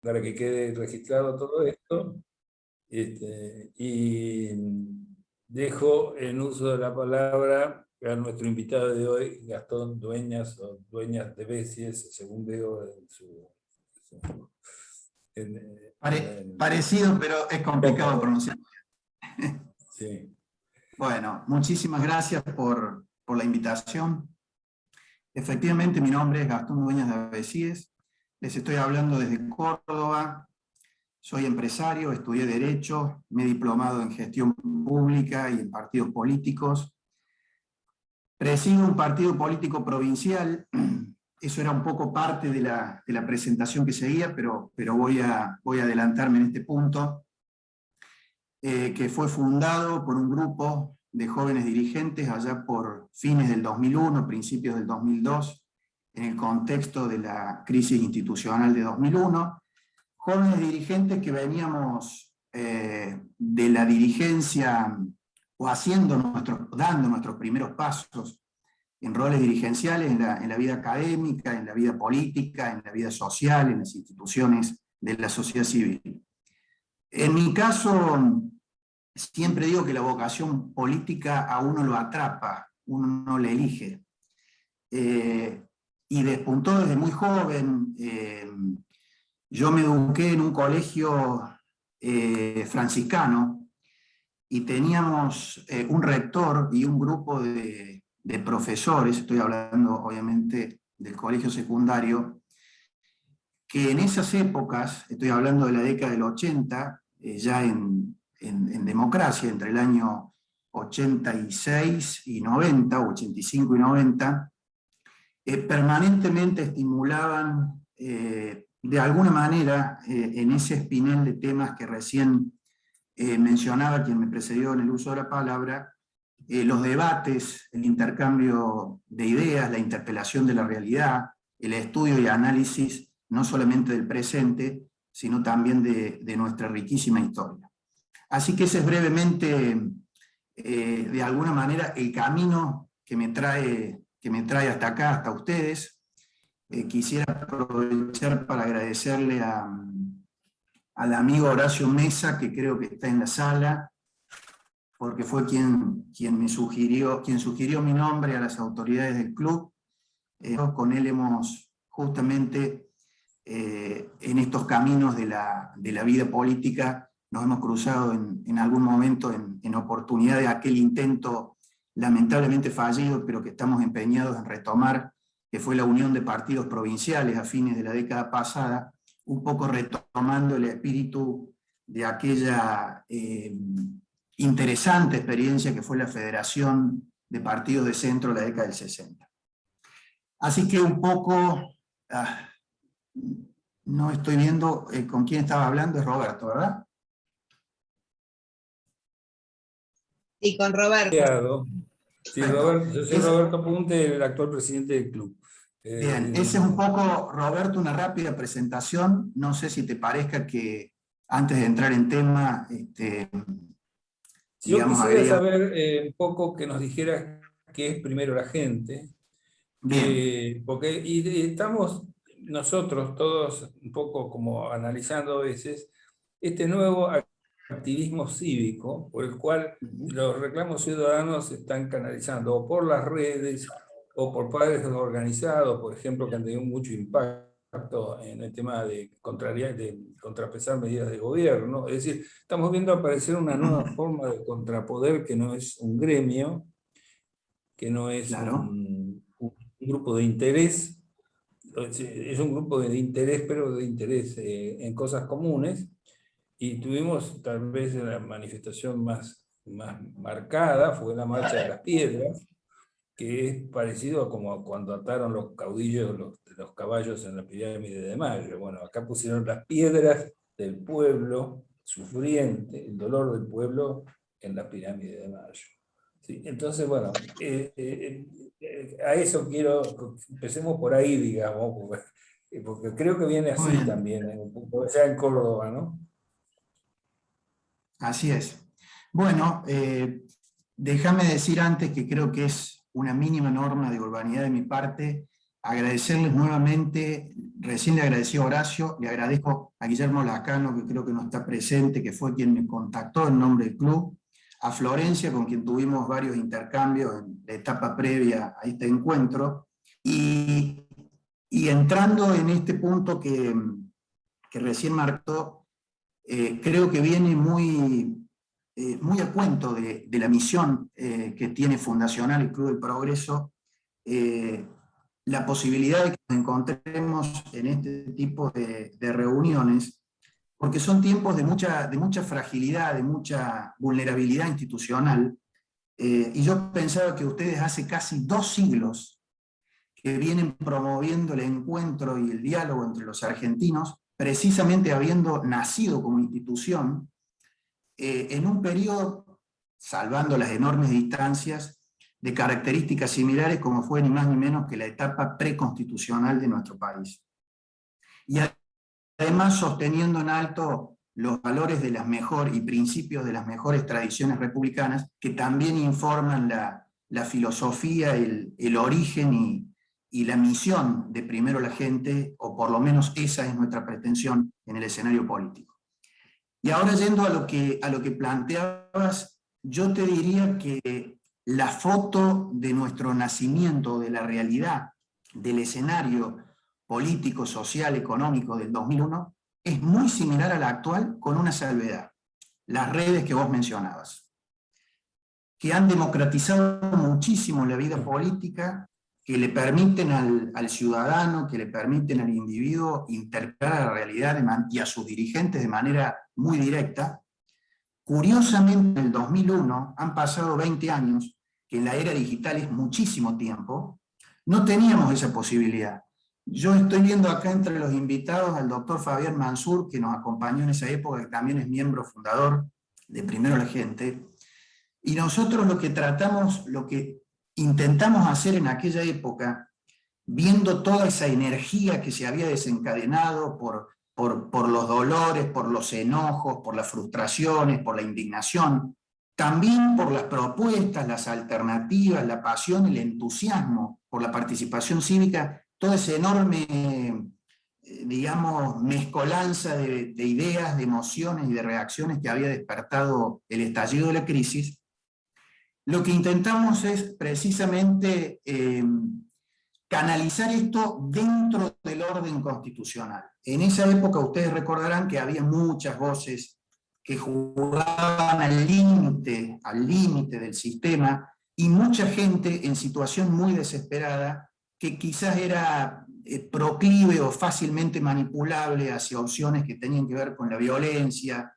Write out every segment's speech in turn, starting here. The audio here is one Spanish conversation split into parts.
para que quede registrado todo esto. Y dejo en uso de la palabra a nuestro invitado de hoy, Gastón Dueñas, o Dueñas de Besies, según veo en su... Parecido, pero es complicado pronunciar. Sí. Bueno, muchísimas gracias por la invitación. Efectivamente, mi nombre es Gastón Dueñas de Besies. Les estoy hablando desde Córdoba. Soy empresario, estudié Derecho, me he diplomado en Gestión Pública y en Partidos Políticos. Presido un partido político provincial. Eso era un poco parte de la presentación que seguía, pero voy a adelantarme en este punto, que fue fundado por un grupo de jóvenes dirigentes allá por fines del 2001, principios del 2002, en el contexto de la crisis institucional de 2001. Jóvenes dirigentes que veníamos de la dirigencia o dando nuestros primeros pasos en roles dirigenciales en la vida académica, en la vida política, en la vida social, en las instituciones de la sociedad civil. En mi caso, siempre digo que la vocación política a uno lo atrapa, uno no la elige. Y despuntó desde muy joven. Yo me eduqué en un colegio franciscano y teníamos un rector y un grupo de profesores, estoy hablando obviamente del colegio secundario, que en esas épocas, estoy hablando de la década del 80, ya en democracia, entre el año 86 y 90, 85 y 90, permanentemente estimulaban de alguna manera en ese espinel de temas que recién mencionaba quien me precedió en el uso de la palabra, los debates, el intercambio de ideas, la interpelación de la realidad, el estudio y análisis no solamente del presente, sino también de nuestra riquísima historia. Así que ese es brevemente, de alguna manera, el camino que me trae hasta acá, hasta ustedes. Quisiera aprovechar para agradecerle al amigo Horacio Mesa, que creo que está en la sala, porque fue quien sugirió mi nombre a las autoridades del club. Con él hemos justamente, en estos caminos de la vida política, nos hemos cruzado en algún momento en oportunidad de aquel intento lamentablemente fallido, pero que estamos empeñados en retomar, que fue la unión de partidos provinciales a fines de la década pasada, un poco retomando el espíritu de aquella interesante experiencia que fue la Federación de Partidos de Centro de la década del 60. Así que un poco, no estoy viendo con quién estaba hablando, es Roberto, ¿verdad? Sí, con Roberto. Sí, Roberto, yo soy Roberto Punte, el actual presidente del club. Bien, ese es un poco, Roberto, una rápida presentación. No sé si te parezca que antes de entrar en tema, yo quisiera saber un poco que nos dijeras qué es primero la gente. Porque estamos nosotros todos un poco como analizando a veces este nuevo activismo cívico por el cual los reclamos ciudadanos se están canalizando o por las redes o por padres organizados, por ejemplo, que han tenido mucho impacto en el tema de contrapesar medidas de gobierno. Es decir, estamos viendo aparecer una nueva forma de contrapoder que no es un gremio, que no es un grupo de interés, es un grupo de interés, pero de interés en cosas comunes, y tuvimos tal vez la manifestación más marcada, fue la Marcha de las Piedras, que es parecido a como cuando ataron los caudillos los caballos en la pirámide de Mayo. Bueno, acá pusieron las piedras del pueblo sufriente, el dolor del pueblo en la pirámide de Mayo. Sí, entonces, bueno, a eso quiero, empecemos por ahí, digamos, porque creo que viene así también, ya en Córdoba, ¿no? Así es. Bueno, déjame decir antes que creo que es una mínima norma de urbanidad de mi parte agradecerles nuevamente, recién le agradecí a Horacio, le agradezco a Guillermo Lacano, que creo que no está presente, que fue quien me contactó en nombre del club, a Florencia, con quien tuvimos varios intercambios en la etapa previa a este encuentro, y entrando en este punto que recién marcó, creo que viene muy a cuento de la misión que tiene fundacional el Club del Progreso, la posibilidad de que nos encontremos en este tipo de reuniones, porque son tiempos de mucha fragilidad, de mucha vulnerabilidad institucional, y yo pensaba que ustedes hace casi 2 siglos que vienen promoviendo el encuentro y el diálogo entre los argentinos, precisamente habiendo nacido como institución, en un periodo, salvando las enormes distancias, de características similares como fue ni más ni menos que la etapa preconstitucional de nuestro país. Y además sosteniendo en alto los valores de las mejores y principios de las mejores tradiciones republicanas, que también informan la filosofía, el origen y la misión de Primero la Gente, o por lo menos esa es nuestra pretensión en el escenario político. Y ahora yendo a lo que planteabas, yo te diría que la foto de nuestro nacimiento, de la realidad, del escenario político, social, económico del 2001, es muy similar a la actual, con una salvedad: las redes que vos mencionabas, que han democratizado muchísimo la vida política, que le permiten al ciudadano, que le permiten al individuo interpretar la realidad y a sus dirigentes de manera muy directa. Curiosamente, en el 2001, han pasado 20 años, que en la era digital es muchísimo tiempo, no teníamos esa posibilidad. Yo estoy viendo acá entre los invitados al doctor Fabián Mansur, que nos acompañó en esa época, que también es miembro fundador de Primero la Gente, y nosotros lo que intentamos hacer en aquella época, viendo toda esa energía que se había desencadenado por los dolores, por los enojos, por las frustraciones, por la indignación, también por las propuestas, las alternativas, la pasión, el entusiasmo por la participación cívica, toda esa enorme, digamos, mezcolanza de ideas, de emociones y de reacciones que había despertado el estallido de la crisis. Lo que intentamos es precisamente canalizar esto dentro del orden constitucional. En esa época ustedes recordarán que había muchas voces que jugaban al límite del sistema, y mucha gente en situación muy desesperada que quizás era proclive o fácilmente manipulable hacia opciones que tenían que ver con la violencia,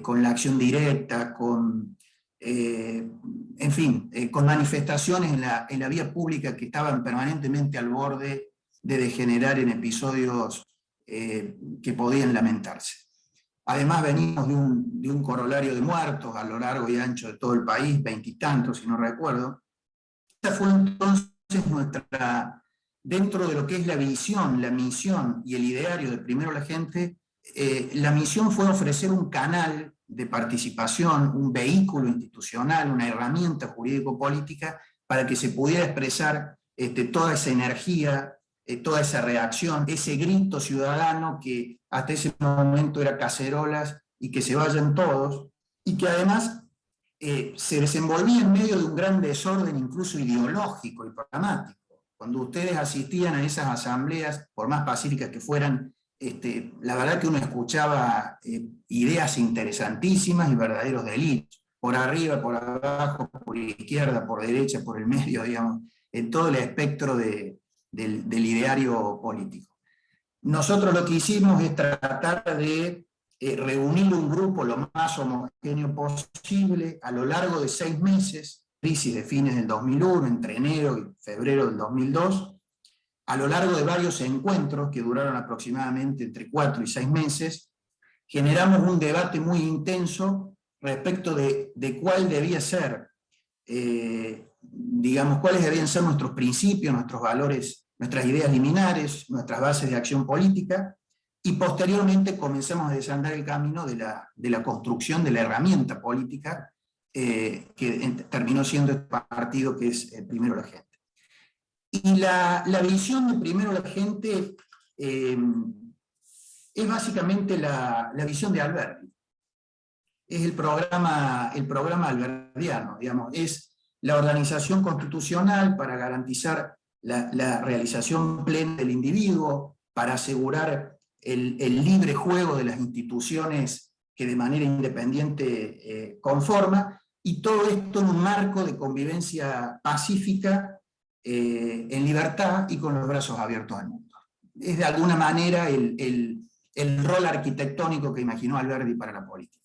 con la acción directa, con en fin, con manifestaciones en la vía pública que estaban permanentemente al borde de degenerar en episodios que podían lamentarse. Además venimos de un corolario de muertos a lo largo y ancho de todo el país, 20 y tantos, si no recuerdo. Esta fue entonces dentro de lo que es la visión, la misión y el ideario de Primero la Gente, la misión fue ofrecer un canal de participación, un vehículo institucional, una herramienta jurídico-política para que se pudiera expresar toda esa energía, toda esa reacción, ese grito ciudadano que hasta ese momento era cacerolas y que se vayan todos, y que además se desenvolvía en medio de un gran desorden incluso ideológico y programático. Cuando ustedes asistían a esas asambleas, por más pacíficas que fueran, la verdad que uno escuchaba ideas interesantísimas y verdaderos delirios, por arriba, por abajo, por izquierda, por derecha, por el medio, digamos, en todo el espectro del ideario político. Nosotros lo que hicimos es tratar de reunir un grupo lo más homogéneo posible a lo largo de 6 meses, crisis de fines del 2001, entre enero y febrero del 2002, a lo largo de varios encuentros que duraron aproximadamente entre 4 y 6 meses, generamos un debate muy intenso respecto de cuál debía ser, digamos, cuáles debían ser nuestros principios, nuestros valores, nuestras ideas liminares, nuestras bases de acción política, y posteriormente comenzamos a desandar el camino de la construcción de la herramienta política que terminó siendo este partido que es Primero la Gente. Y la visión de Primero la Gente es básicamente la visión de Alberti. Es el programa albertiano, digamos, es la organización constitucional para garantizar la realización plena del individuo, para asegurar el libre juego de las instituciones que de manera independiente conforma, y todo esto en un marco de convivencia pacífica, en libertad y con los brazos abiertos al mundo. Es de alguna manera el rol arquitectónico que imaginó Alberti para la política.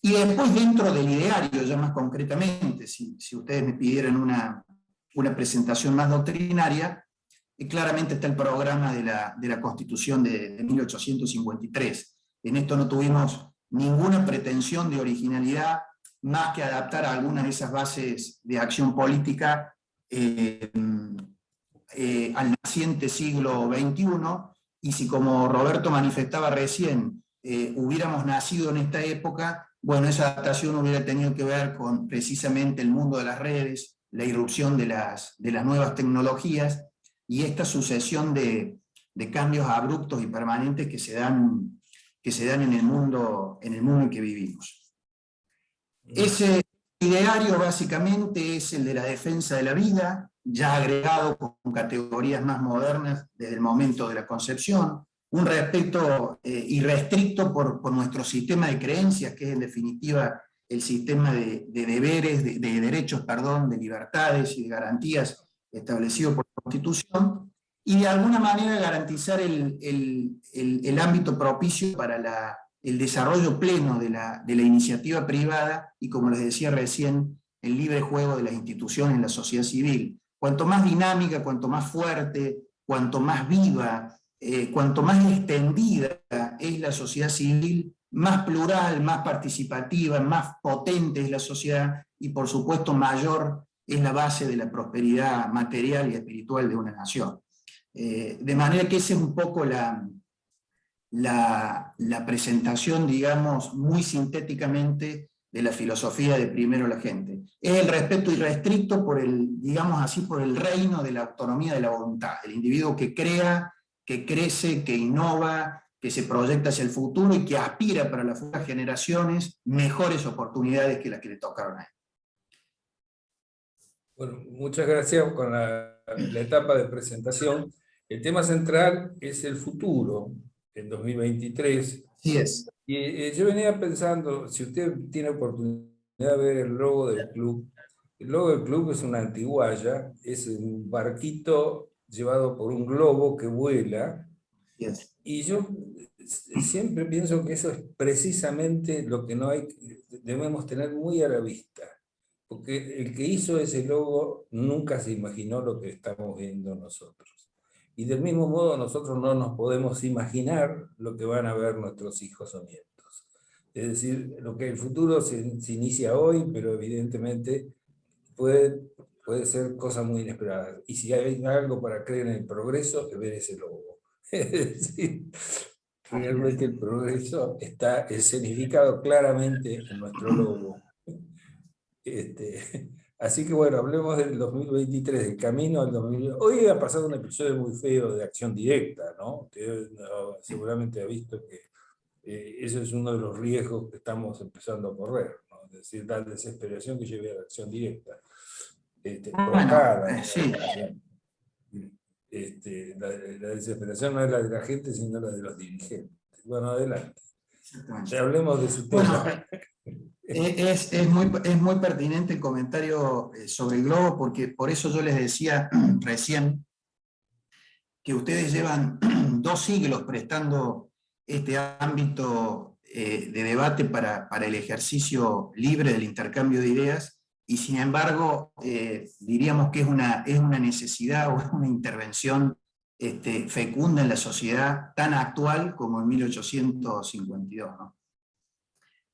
Y después dentro del ideario, ya más concretamente, si ustedes me pidieran una presentación más doctrinaria, claramente está el programa de la Constitución de 1853. En esto no tuvimos ninguna pretensión de originalidad, más que adaptar algunas de esas bases de acción política al naciente siglo XXI, y si, como Roberto manifestaba recién, hubiéramos nacido en esta época, bueno, esa adaptación hubiera tenido que ver con precisamente el mundo de las redes, la irrupción de las nuevas tecnologías, y esta sucesión de cambios abruptos y permanentes que se dan en el mundo en que vivimos. Ese ideario básicamente es el de la defensa de la vida, ya agregado con categorías más modernas desde el momento de la concepción, un respeto irrestricto por nuestro sistema de creencias, que es en definitiva el sistema de deberes, de derechos, perdón, de libertades y de garantías establecido por la Constitución, y de alguna manera garantizar el ámbito propicio para el desarrollo pleno de la iniciativa privada y, como les decía recién, el libre juego de las instituciones en la sociedad civil. Cuanto más dinámica, cuanto más fuerte, cuanto más viva, cuanto más extendida es la sociedad civil, más plural, más participativa, más potente es la sociedad, y por supuesto mayor es la base de la prosperidad material y espiritual de una nación. De manera que esa es un poco la presentación, digamos, muy sintéticamente de la filosofía de Primero la Gente. Es el respeto irrestricto por digamos así, por el reino de la autonomía de la voluntad, el individuo que crea, que crece, que innova, que se proyecta hacia el futuro y que aspira para las futuras generaciones mejores oportunidades que las que le tocaron a él. Bueno, muchas gracias con la etapa de presentación. El tema central es el futuro, en 2023. Así es. Y yo venía pensando, si usted tiene oportunidad de ver el logo del club es una antiguaya, es un barquito llevado por un globo que vuela. Yes. Y yo siempre pienso que eso es precisamente lo que debemos tener muy a la vista. Porque el que hizo ese logo nunca se imaginó lo que estamos viendo nosotros. Y del mismo modo nosotros no nos podemos imaginar lo que van a ver nuestros hijos o nietos. Es decir, el futuro se inicia hoy, pero evidentemente puede ser cosas muy inesperadas. Y si hay algo para creer en el progreso, es ver ese logo. Es decir, realmente el progreso está escenificado claramente en nuestro logo. Así que bueno, hablemos del 2023, del camino al 2023. Hoy ha pasado un episodio muy feo de Acción Directa, ¿no? Usted seguramente ha visto que eso es uno de los riesgos que estamos empezando a correr, ¿no? Es decir, la desesperación que lleve a la Acción Directa. Sí. La desesperación no es la de la gente, sino la de los dirigentes. Bueno, adelante. Ya hablemos de su tema. Bueno, es muy pertinente el comentario sobre el globo, porque por eso yo les decía recién que ustedes llevan 2 siglos prestando este ámbito de debate para el ejercicio libre del intercambio de ideas, y sin embargo diríamos que es una necesidad o es una intervención fecunda en la sociedad tan actual como en 1852, ¿no?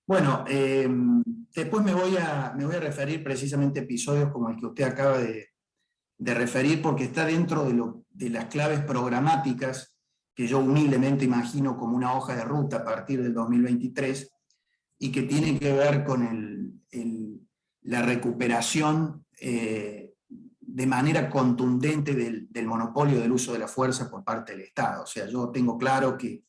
Bueno, después me voy a referir precisamente a episodios como el que usted acaba de referir, porque está dentro de las claves programáticas que yo humildemente imagino como una hoja de ruta a partir del 2023, y que tienen que ver con la recuperación de manera contundente del monopolio del uso de la fuerza por parte del Estado. O sea, yo tengo claro que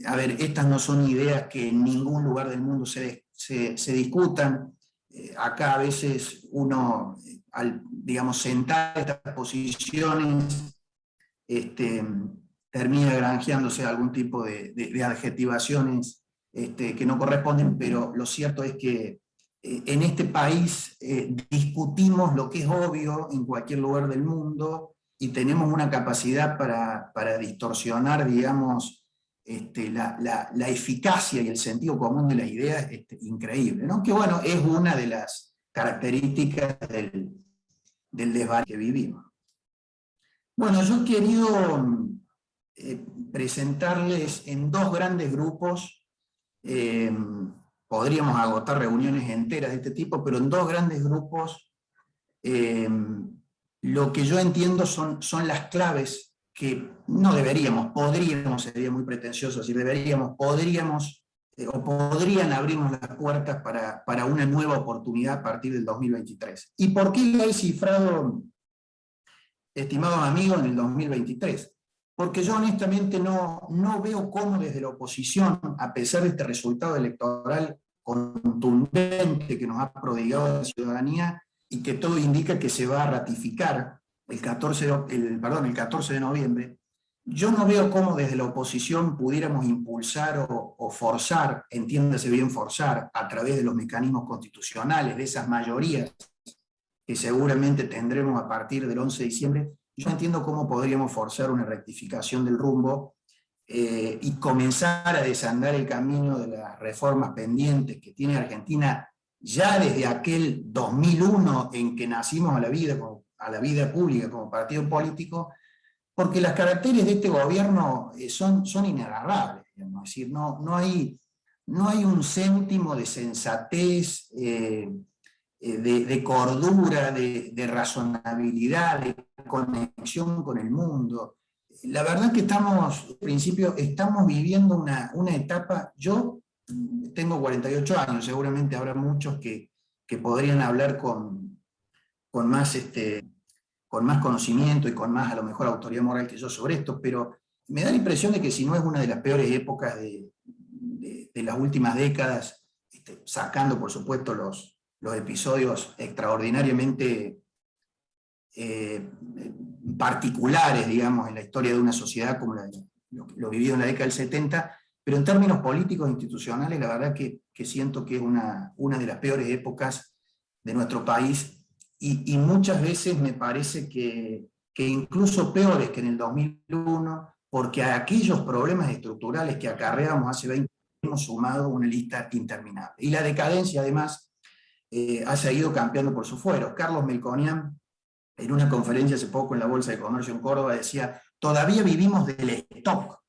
a ver, estas no son ideas que en ningún lugar del mundo se discutan. Acá a veces uno, al, digamos, sentar estas posiciones, termina granjeándose algún tipo de adjetivaciones que no corresponden, pero lo cierto es que en este país discutimos lo que es obvio en cualquier lugar del mundo y tenemos una capacidad para distorsionar, digamos, la eficacia y el sentido común de las ideas increíble, ¿no? Que bueno, es una de las características del desván que vivimos. Bueno, yo he querido presentarles en dos grandes grupos, podríamos agotar reuniones enteras de este tipo, pero en dos grandes grupos lo que yo entiendo son las claves que no deberíamos, podríamos, sería muy pretencioso decir deberíamos, podríamos o podrían abrirnos las puertas para una nueva oportunidad a partir del 2023. ¿Y por qué la he cifrado, estimados amigos, en el 2023? Porque yo honestamente no veo cómo desde la oposición, a pesar de este resultado electoral contundente que nos ha prodigado la ciudadanía y que todo indica que se va a ratificar el 14 de noviembre, yo no veo cómo desde la oposición pudiéramos impulsar o forzar, entiéndase bien forzar, a través de los mecanismos constitucionales, de esas mayorías que seguramente tendremos a partir del 11 de diciembre, yo no entiendo cómo podríamos forzar una rectificación del rumbo y comenzar a desandar el camino de las reformas pendientes que tiene Argentina ya desde aquel 2001 en que nacimos a la vida pública como partido político, porque las caracteres de este gobierno son inagarrables, digamos. Es decir, no hay un céntimo de sensatez, de cordura, de razonabilidad, de conexión con el mundo. La verdad que en principio, estamos viviendo una etapa. Yo tengo 48 años, seguramente habrá muchos que podrían hablar con más conocimiento y con más, a lo mejor, autoridad moral que yo sobre esto, pero me da la impresión de que si no es una de las peores épocas de las últimas décadas, sacando, por supuesto, los episodios extraordinariamente particulares, digamos, en la historia de una sociedad como lo vivido en la década del 70, pero en términos políticos e institucionales, la verdad que siento que es una de las peores épocas de nuestro país, y muchas veces me parece que incluso peores que en el 2001, porque a aquellos problemas estructurales que acarreamos hace 20 años hemos sumado una lista interminable. Y la decadencia, además, ha seguido campeando por sus fueros. Carlos Melconian, en una conferencia hace poco en la Bolsa de Comercio en Córdoba, decía: todavía vivimos del stock.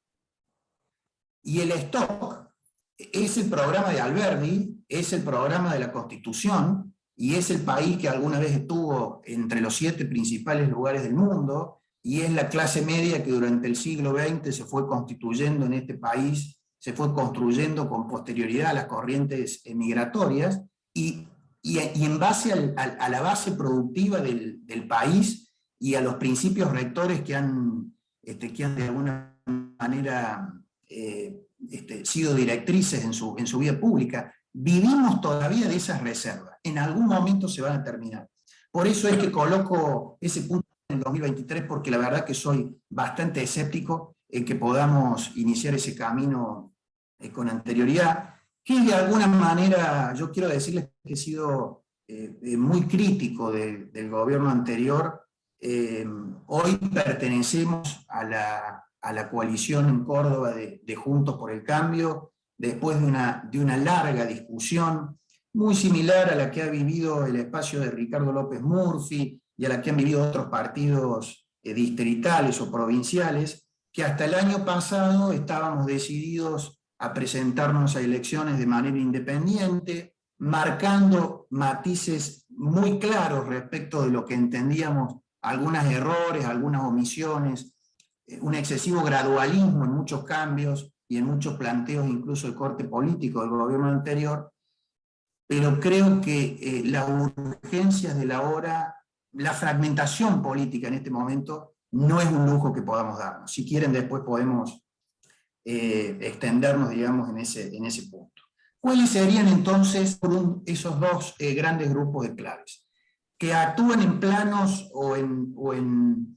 Y el stock es el programa de Alberdi, es el programa de la Constitución, y es el país que alguna vez estuvo entre los 7 principales lugares del mundo, y es la clase media que durante el siglo XX se fue constituyendo en este país, se fue construyendo con posterioridad a las corrientes migratorias, y en base a la base productiva del país y a los principios rectores que han de alguna manera sido directrices en su vida pública, vivimos todavía de esas reservas. En algún momento se van a terminar. Por eso es que coloco ese punto en el 2023, porque la verdad que soy bastante escéptico en que podamos iniciar ese camino con anterioridad, que de alguna manera yo quiero decirles que he sido muy crítico del gobierno anterior. Hoy pertenecemos a la coalición en Córdoba de Juntos por el Cambio, después de una larga discusión, muy similar a la que ha vivido el espacio de Ricardo López Murphy y a la que han vivido otros partidos distritales o provinciales, que hasta el año pasado estábamos decididos a presentarnos a elecciones de manera independiente, marcando matices muy claros respecto de lo que entendíamos algunos errores, algunas omisiones, un excesivo gradualismo en muchos cambios y en muchos planteos incluso de corte político del gobierno anterior, pero creo que las urgencias de la hora la fragmentación política en este momento no es un lujo que podamos darnos. Si quieren, después podemos extendernos, digamos, en ese punto. ¿Cuáles serían entonces esos dos grandes grupos de claves? Que actúan en planos o en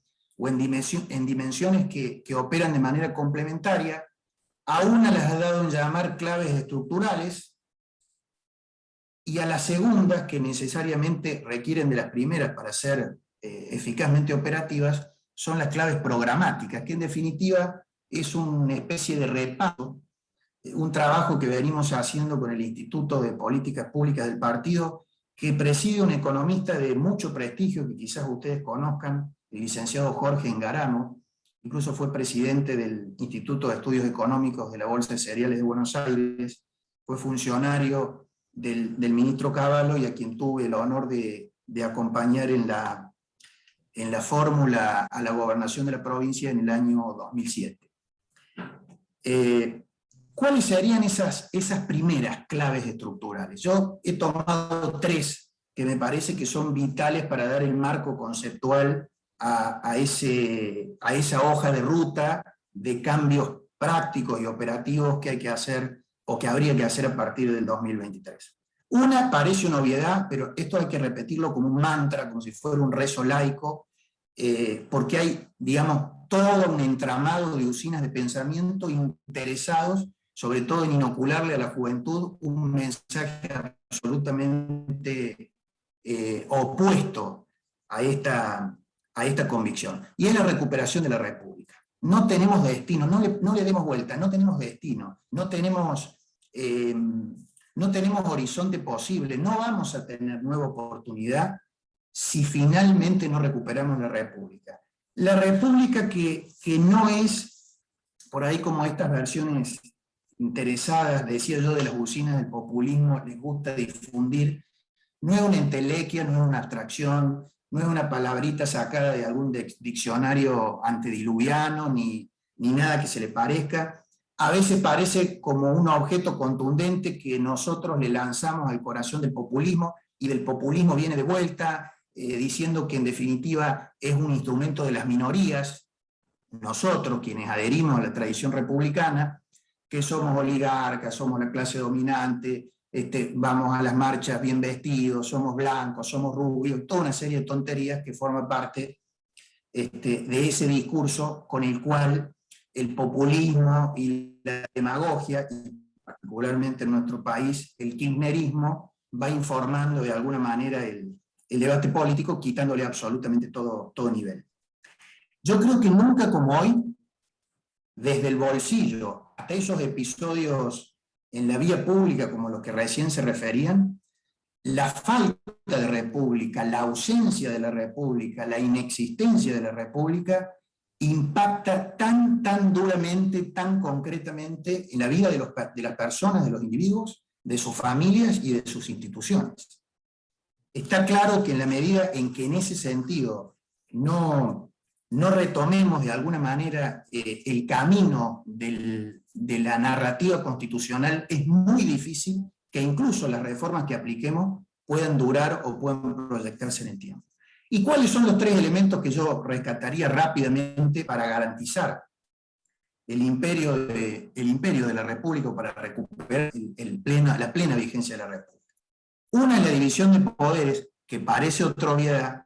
dimensiones que operan de manera complementaria. A una las ha dado en llamar claves estructurales, y a las segundas, que necesariamente requieren de las primeras para ser eficazmente operativas, son las claves programáticas, que en definitiva es una especie de repaso, un trabajo que venimos haciendo con el Instituto de Políticas Públicas del partido, que preside un economista de mucho prestigio, que quizás ustedes conozcan, el licenciado Jorge Engaramo. Incluso fue presidente del Instituto de Estudios Económicos de la Bolsa de Cereales de Buenos Aires, fue funcionario del ministro Cavallo, y a quien tuve el honor de acompañar en la fórmula a la gobernación de la provincia en el año 2007. ¿Cuáles serían esas primeras claves estructurales? Yo he tomado tres que me parece que son vitales para dar el marco conceptual a esa hoja de ruta de cambios prácticos y operativos que hay que hacer o que habría que hacer a partir del 2023. Una parece una obviedad, pero esto hay que repetirlo como un mantra, como si fuera un rezo laico, porque hay, digamos, todo un entramado de usinas de pensamiento interesados, sobre todo en inocularle a la juventud un mensaje absolutamente opuesto a esta convicción, y es la recuperación de la República. No tenemos destino, no le demos vuelta, no tenemos destino, no tenemos horizonte posible, no vamos a tener nueva oportunidad si finalmente no recuperamos la República. La República que no es, por ahí como estas versiones interesadas, decía yo, de las usinas del populismo, les gusta difundir, no es una entelequia, no es una abstracción, no es una palabrita sacada de algún diccionario antediluviano, ni nada que se le parezca. A veces parece como un objeto contundente que nosotros le lanzamos al corazón del populismo, y del populismo viene de vuelta, diciendo que en definitiva es un instrumento de las minorías, nosotros quienes adherimos a la tradición republicana, que somos oligarcas, somos la clase dominante, vamos a las marchas bien vestidos, somos blancos, somos rubios, toda una serie de tonterías que forman parte de ese discurso con el cual el populismo y la demagogia, y particularmente en nuestro país el kirchnerismo, va informando de alguna manera el debate político, quitándole absolutamente todo nivel. Yo creo que nunca como hoy, desde el bolsillo hasta esos episodios en la vía pública como los que recién se referían, la falta de república, la ausencia de la república, la inexistencia de la república impacta tan duramente, tan concretamente en la vida de las personas, de los individuos, de sus familias y de sus instituciones. Está claro que en la medida en que en ese sentido no retomemos de alguna manera el camino de la narrativa constitucional, es muy difícil que incluso las reformas que apliquemos puedan durar o puedan proyectarse en el tiempo. ¿Y cuáles son los tres elementos que yo rescataría rápidamente para garantizar el imperio de la República, para recuperar la plena vigencia de la República? Una es la división de poderes, que parece otra obviedad,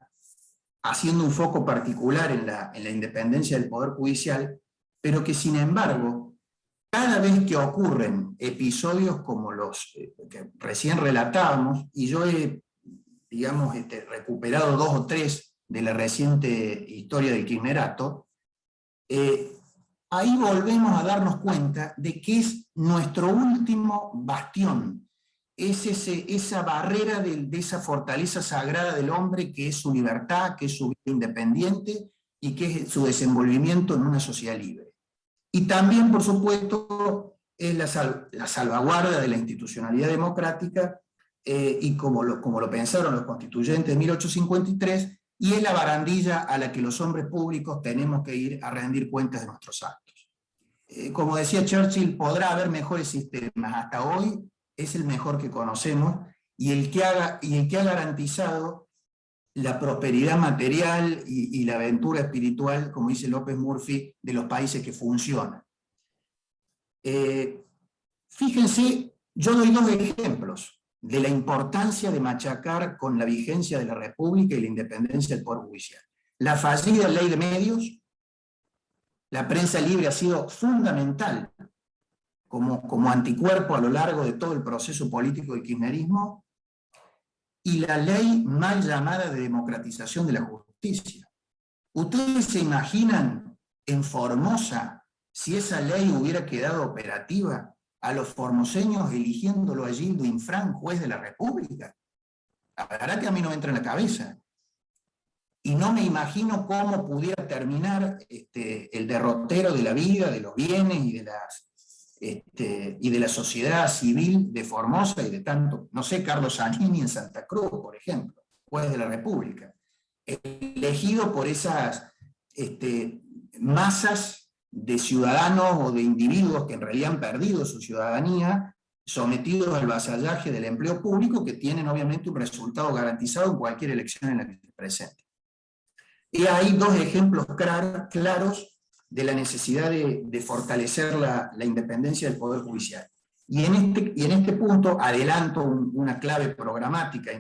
haciendo un foco particular en la independencia del Poder Judicial, pero que sin embargo, cada vez que ocurren episodios como los que recién relatábamos, y yo he, digamos, recuperado 2 o 3 de la reciente historia del kirchnerato, ahí volvemos a darnos cuenta de que es nuestro último bastión, es esa barrera de esa fortaleza sagrada del hombre, que es su libertad, que es su vida independiente y que es su desenvolvimiento en una sociedad libre. Y también, por supuesto, es la salvaguarda de la institucionalidad democrática, y como lo pensaron los constituyentes de 1853, y es la barandilla a la que los hombres públicos tenemos que ir a rendir cuentas de nuestros actos. Como decía Churchill, podrá haber mejores sistemas, hasta hoy es el mejor que conocemos, y el que ha garantizado la prosperidad material y la aventura espiritual, como dice López Murphy, de los países que funcionan. Fíjense, yo doy dos ejemplos de la importancia de machacar con la vigencia de la República y la independencia del Poder Judicial. La fallida ley de medios, la prensa libre ha sido fundamental como anticuerpo a lo largo de todo el proceso político del kirchnerismo, y la ley mal llamada de democratización de la justicia. ¿Ustedes se imaginan en Formosa si esa ley hubiera quedado operativa, a los formoseños eligiéndolo a Gildo Infran, juez de la República? La verdad que a mí no me entra en la cabeza. Y no me imagino cómo pudiera terminar el derrotero de la vida, de los bienes y de la sociedad civil de Formosa y de tanto, no sé, Carlos Zanini en Santa Cruz, por ejemplo, juez de la República, elegido por esas masas de ciudadanos o de individuos que en realidad han perdido su ciudadanía, sometidos al vasallaje del empleo público, que tienen obviamente un resultado garantizado en cualquier elección en la que se presente. Y hay dos ejemplos claros de la necesidad de fortalecer la independencia del Poder Judicial. Y en este punto adelanto una clave programática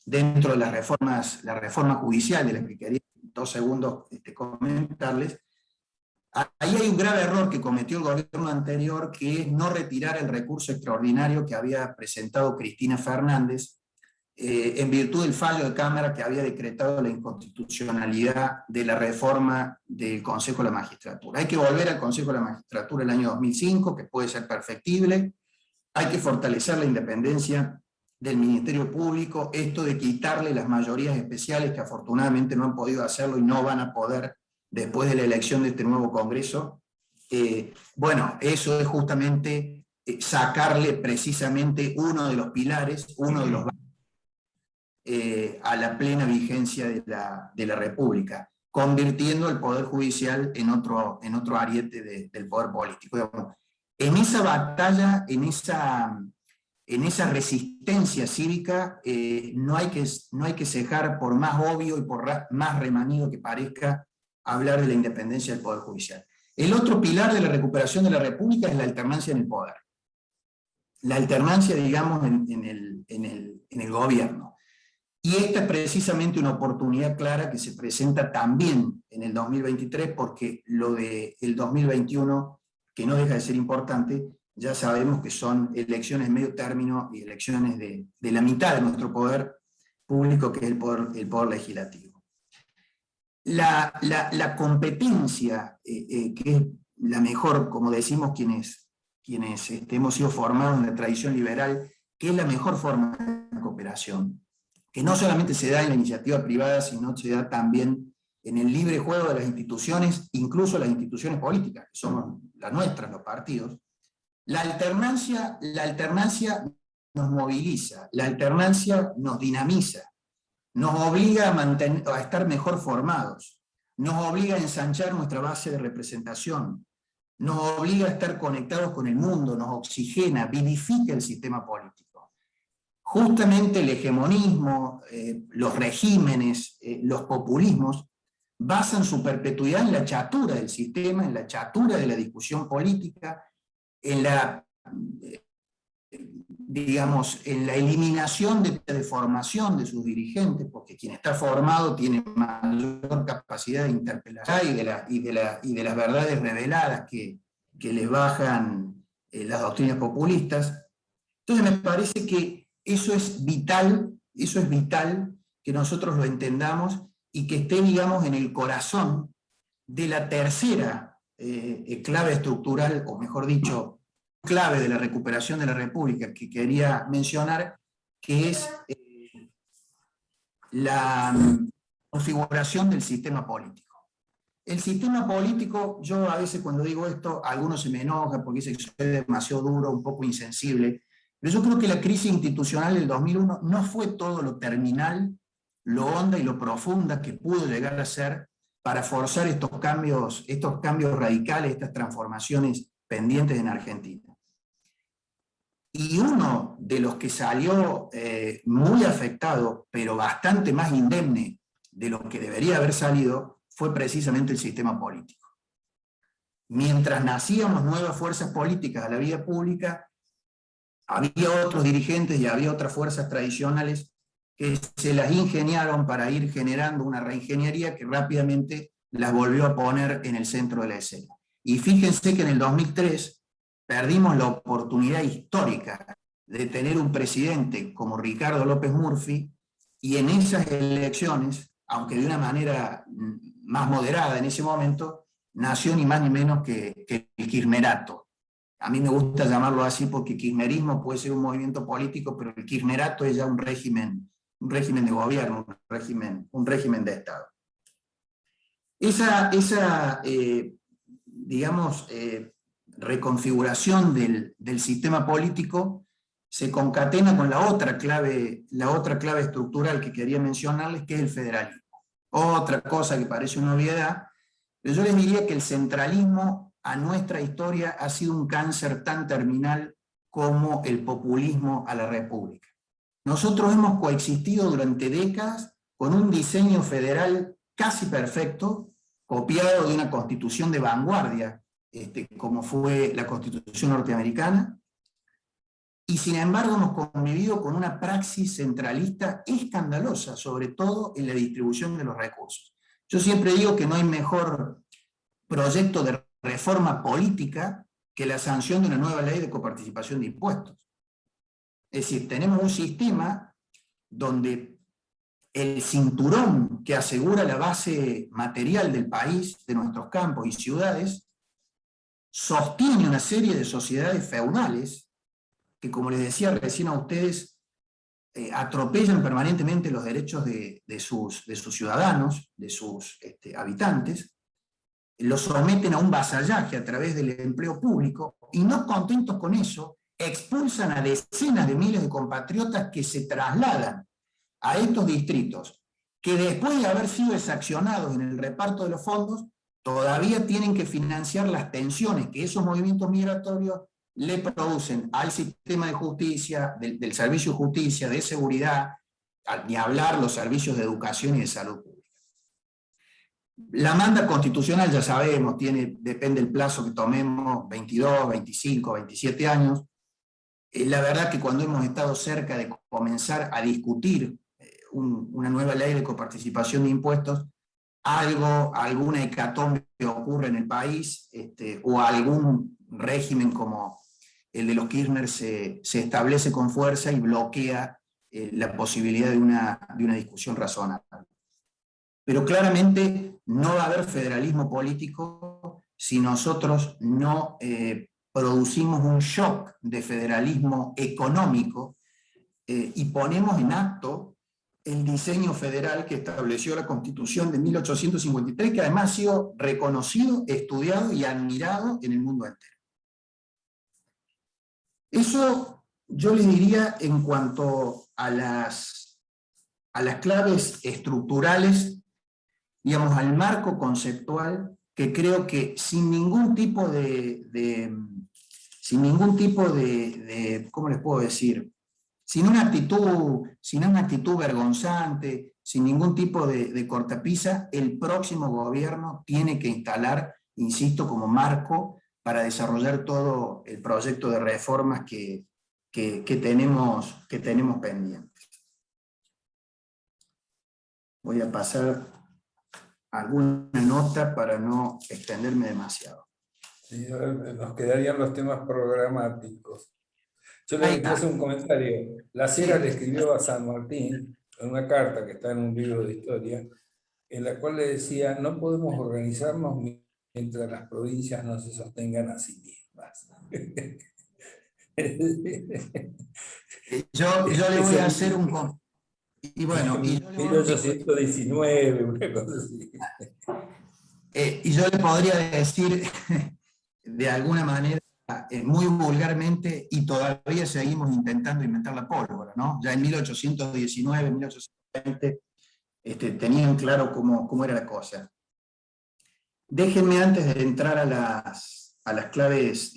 dentro de la reforma judicial, de la que quería en 2 segundos comentarles. Ahí hay un grave error que cometió el gobierno anterior, que es no retirar el recurso extraordinario que había presentado Cristina Fernández, en virtud del fallo de Cámara que había decretado la inconstitucionalidad de la reforma del Consejo de la Magistratura. Hay que volver al Consejo de la Magistratura el año 2005, que puede ser perfectible. Hay que fortalecer la independencia del Ministerio Público, esto de quitarle las mayorías especiales, que afortunadamente no han podido hacerlo y no van a poder después de la elección de este nuevo Congreso. Bueno, eso es justamente sacarle precisamente uno de los pilares, uno de los a la plena vigencia de la República, convirtiendo el Poder Judicial en otro ariete del poder político. En esa batalla, en esa resistencia cívica, no hay que cejar, por más obvio y por más remanido que parezca, hablar de la independencia del Poder Judicial. El otro pilar de la recuperación de la República es la alternancia en el poder. La alternancia, digamos, en el gobierno. Y esta es precisamente una oportunidad clara que se presenta también en el 2023, porque lo del 2021, que no deja de ser importante, ya sabemos que son elecciones medio término y elecciones de la mitad de nuestro poder público, que es el poder legislativo. La competencia, que es la mejor, como decimos quienes hemos sido formados en la tradición liberal, que es la mejor forma de cooperación, que no solamente se da en la iniciativa privada, sino se da también en el libre juego de las instituciones, incluso las instituciones políticas, que somos las nuestras, los partidos. La alternancia nos moviliza, la alternancia nos dinamiza, nos obliga a estar mejor formados, nos obliga a ensanchar nuestra base de representación, nos obliga a estar conectados con el mundo, nos oxigena, vivifica el sistema político. Justamente el hegemonismo, los regímenes, los populismos, basan su perpetuidad en la chatura del sistema, en la chatura de la discusión política, en la eliminación de la deformación de sus dirigentes, porque quien está formado tiene mayor capacidad de interpelación y de las verdades reveladas que les bajan las doctrinas populistas. Entonces me parece que eso es vital que nosotros lo entendamos y que esté, digamos, en el corazón de la tercera clave estructural, o mejor dicho, clave de la recuperación de la República que quería mencionar, que es la configuración del sistema político. El sistema político, yo a veces cuando digo esto, algunos se me enojan porque dicen que soy demasiado duro, un poco insensible, pero yo creo que la crisis institucional del 2001 no fue todo lo terminal, lo honda y lo profunda que pudo llegar a ser para forzar estos cambios radicales, estas transformaciones pendientes en Argentina. Y uno de los que salió muy afectado, pero bastante más indemne de lo que debería haber salido, fue precisamente el sistema político. Mientras nacíamos nuevas fuerzas políticas a la vida pública, había otros dirigentes y había otras fuerzas tradicionales que se las ingeniaron para ir generando una reingeniería que rápidamente las volvió a poner en el centro de la escena. Y fíjense que en el 2003 perdimos la oportunidad histórica de tener un presidente como Ricardo López Murphy, y en esas elecciones, aunque de una manera más moderada en ese momento, nació ni más ni menos que el kirchnerato. A mí me gusta llamarlo así porque kirchnerismo puede ser un movimiento político, pero el kirchnerato es ya un régimen de gobierno, un régimen de Estado. Esa reconfiguración del sistema político se concatena con la otra clave estructural que quería mencionarles, que es el federalismo. Otra cosa que parece una obviedad, pero yo les diría que el centralismo a nuestra historia ha sido un cáncer tan terminal como el populismo a la república. Nosotros hemos coexistido durante décadas con un diseño federal casi perfecto, copiado de una constitución de vanguardia, como fue la Constitución norteamericana, y sin embargo hemos convivido con una praxis centralista escandalosa, sobre todo en la distribución de los recursos. Yo siempre digo que no hay mejor proyecto de reforma política que la sanción de una nueva ley de coparticipación de impuestos. Es decir, tenemos un sistema donde el cinturón que asegura la base material del país, de nuestros campos y ciudades, sostiene una serie de sociedades feudales que, como les decía recién a ustedes, atropellan permanentemente los derechos de sus ciudadanos, de sus habitantes, los someten a un vasallaje a través del empleo público, y no contentos con eso, expulsan a decenas de miles de compatriotas que se trasladan a estos distritos, que después de haber sido exaccionados en el reparto de los fondos, todavía tienen que financiar las tensiones que esos movimientos migratorios le producen al sistema de justicia, del servicio de justicia, de seguridad, ni hablar los servicios de educación y de salud pública. La manda constitucional, ya sabemos, depende del plazo que tomemos, 22, 25, 27 años. La verdad que cuando hemos estado cerca de comenzar a discutir una nueva ley de coparticipación de impuestos, alguna hecatombe ocurre en el país, o algún régimen como el de los Kirchner se establece con fuerza y bloquea la posibilidad de una discusión razonable. Pero claramente no va a haber federalismo político si nosotros no producimos un shock de federalismo económico y ponemos en acto el diseño federal que estableció la Constitución de 1853, que además ha sido reconocido, estudiado y admirado en el mundo entero. Eso yo les diría en cuanto a las claves estructurales, digamos, al marco conceptual, que creo que sin ningún tipo de ¿cómo les puedo decir? Sin una actitud vergonzante, sin ningún tipo de cortapisa, el próximo gobierno tiene que instalar, insisto, como marco para desarrollar todo el proyecto de reformas que tenemos pendientes. Voy a pasar alguna nota para no extenderme demasiado. Sí, nos quedarían los temas programáticos. Yo le quiero hacer un comentario. La Sera le escribió a San Martín en una carta que está en un libro de historia, en la cual le decía: no podemos organizarnos mientras las provincias no se sostengan a sí mismas. Yo le voy a hacer un... Y bueno, 1819, una cosa así. Y yo le podría decir, de alguna manera, muy vulgarmente, y todavía seguimos intentando inventar la pólvora, ¿no? Ya en 1819, 1820, tenían claro cómo era la cosa. Déjenme, antes de entrar a las claves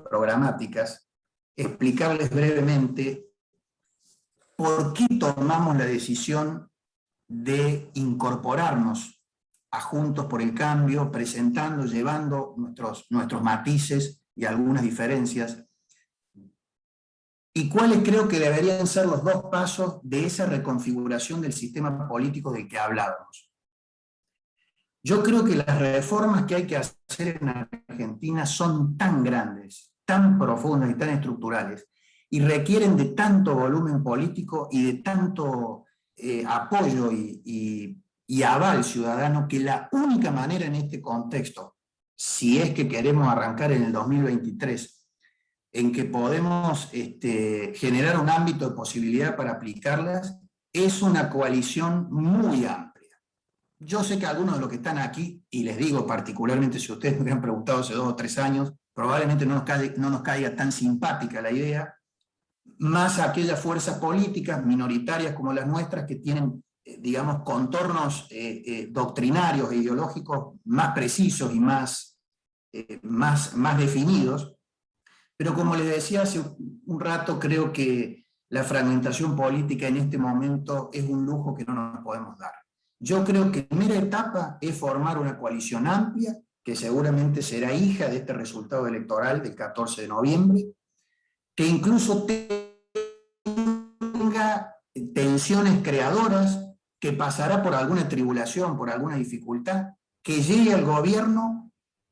programáticas, explicarles brevemente por qué tomamos la decisión de incorporarnos a Juntos por el Cambio, presentando, llevando nuestros matices y algunas diferencias, y cuáles creo que deberían ser los dos pasos de esa reconfiguración del sistema político del que hablábamos. Yo creo que las reformas que hay que hacer en Argentina son tan grandes, tan profundas y tan estructurales, y requieren de tanto volumen político y de tanto apoyo y aval ciudadano, que la única manera en este contexto, si es que queremos arrancar en el 2023, en que podemos generar un ámbito de posibilidad para aplicarlas, es una coalición muy amplia. Yo sé que algunos de los que están aquí, y les digo particularmente si ustedes me hubieran preguntado hace 2 o 3 años, probablemente no nos caiga tan simpática la idea, más aquellas fuerzas políticas minoritarias como las nuestras que tienen, digamos, contornos doctrinarios e ideológicos más precisos y más definidos. Pero como les decía hace un rato, creo que la fragmentación política en este momento es un lujo que no nos podemos dar. Yo creo que la primera etapa es formar una coalición amplia, que seguramente será hija de este resultado electoral del 14 de noviembre, que incluso tenga tensiones creadoras, que pasará por alguna tribulación, por alguna dificultad, que llegue al gobierno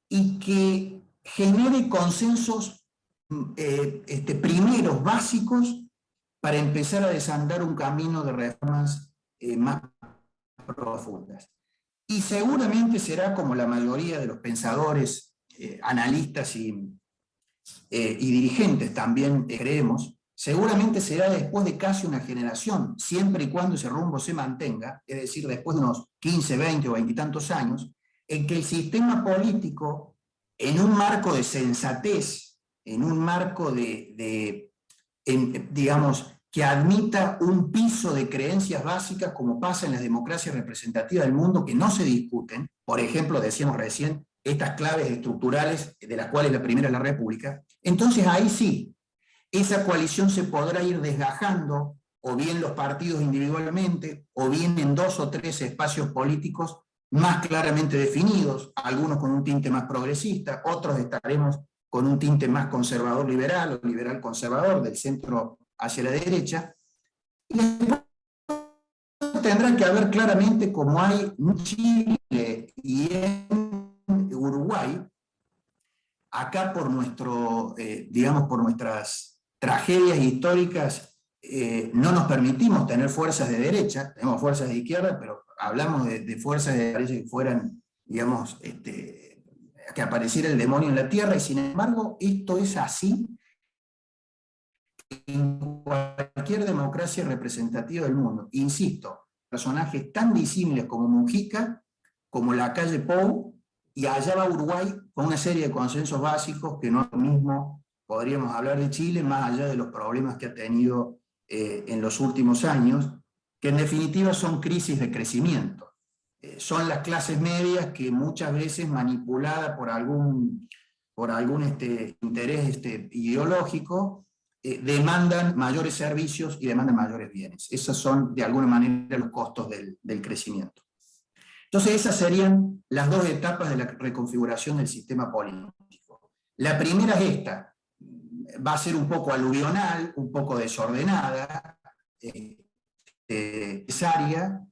y que genere consensos primeros básicos para empezar a desandar un camino de reformas más profundas. Y seguramente será como la mayoría de los pensadores, analistas y dirigentes también creemos, seguramente será después de casi una generación, siempre y cuando ese rumbo se mantenga, es decir, después de unos 15, 20 o 20 y tantos años, en que el sistema político, en un marco de sensatez, en un marco digamos, que admita un piso de creencias básicas como pasa en las democracias representativas del mundo, que no se discuten, por ejemplo, decíamos recién, estas claves estructurales, de las cuales la primera es la República, entonces ahí sí, esa coalición se podrá ir desgajando, o bien los partidos individualmente, o bien en 2 o 3 espacios políticos más claramente definidos, algunos con un tinte más progresista, otros estaremos con un tinte más conservador-liberal o liberal-conservador, del centro hacia la derecha, y después tendrá que haber claramente, como hay en Chile y en Uruguay, acá por digamos, por nuestras tragedias históricas, no nos permitimos tener fuerzas de derecha, tenemos fuerzas de izquierda, pero hablamos de fuerzas de derecha que fueran, digamos, que apareciera el demonio en la tierra, y sin embargo esto es así en cualquier democracia representativa del mundo. Insisto, personajes tan disímiles como Mujica, como Lacalle Pou, y allá va Uruguay con una serie de consensos básicos que no es lo mismo, podríamos hablar de Chile, más allá de los problemas que ha tenido en los últimos años, que en definitiva son crisis de crecimiento. Son las clases medias que muchas veces, manipuladas por algún interés ideológico, demandan mayores servicios y demandan mayores bienes. Esos son, de alguna manera, los costos del crecimiento. Entonces, esas serían las 2 etapas de la reconfiguración del sistema político. La primera es esta. Va a ser un poco aluvional, un poco desordenada, necesaria,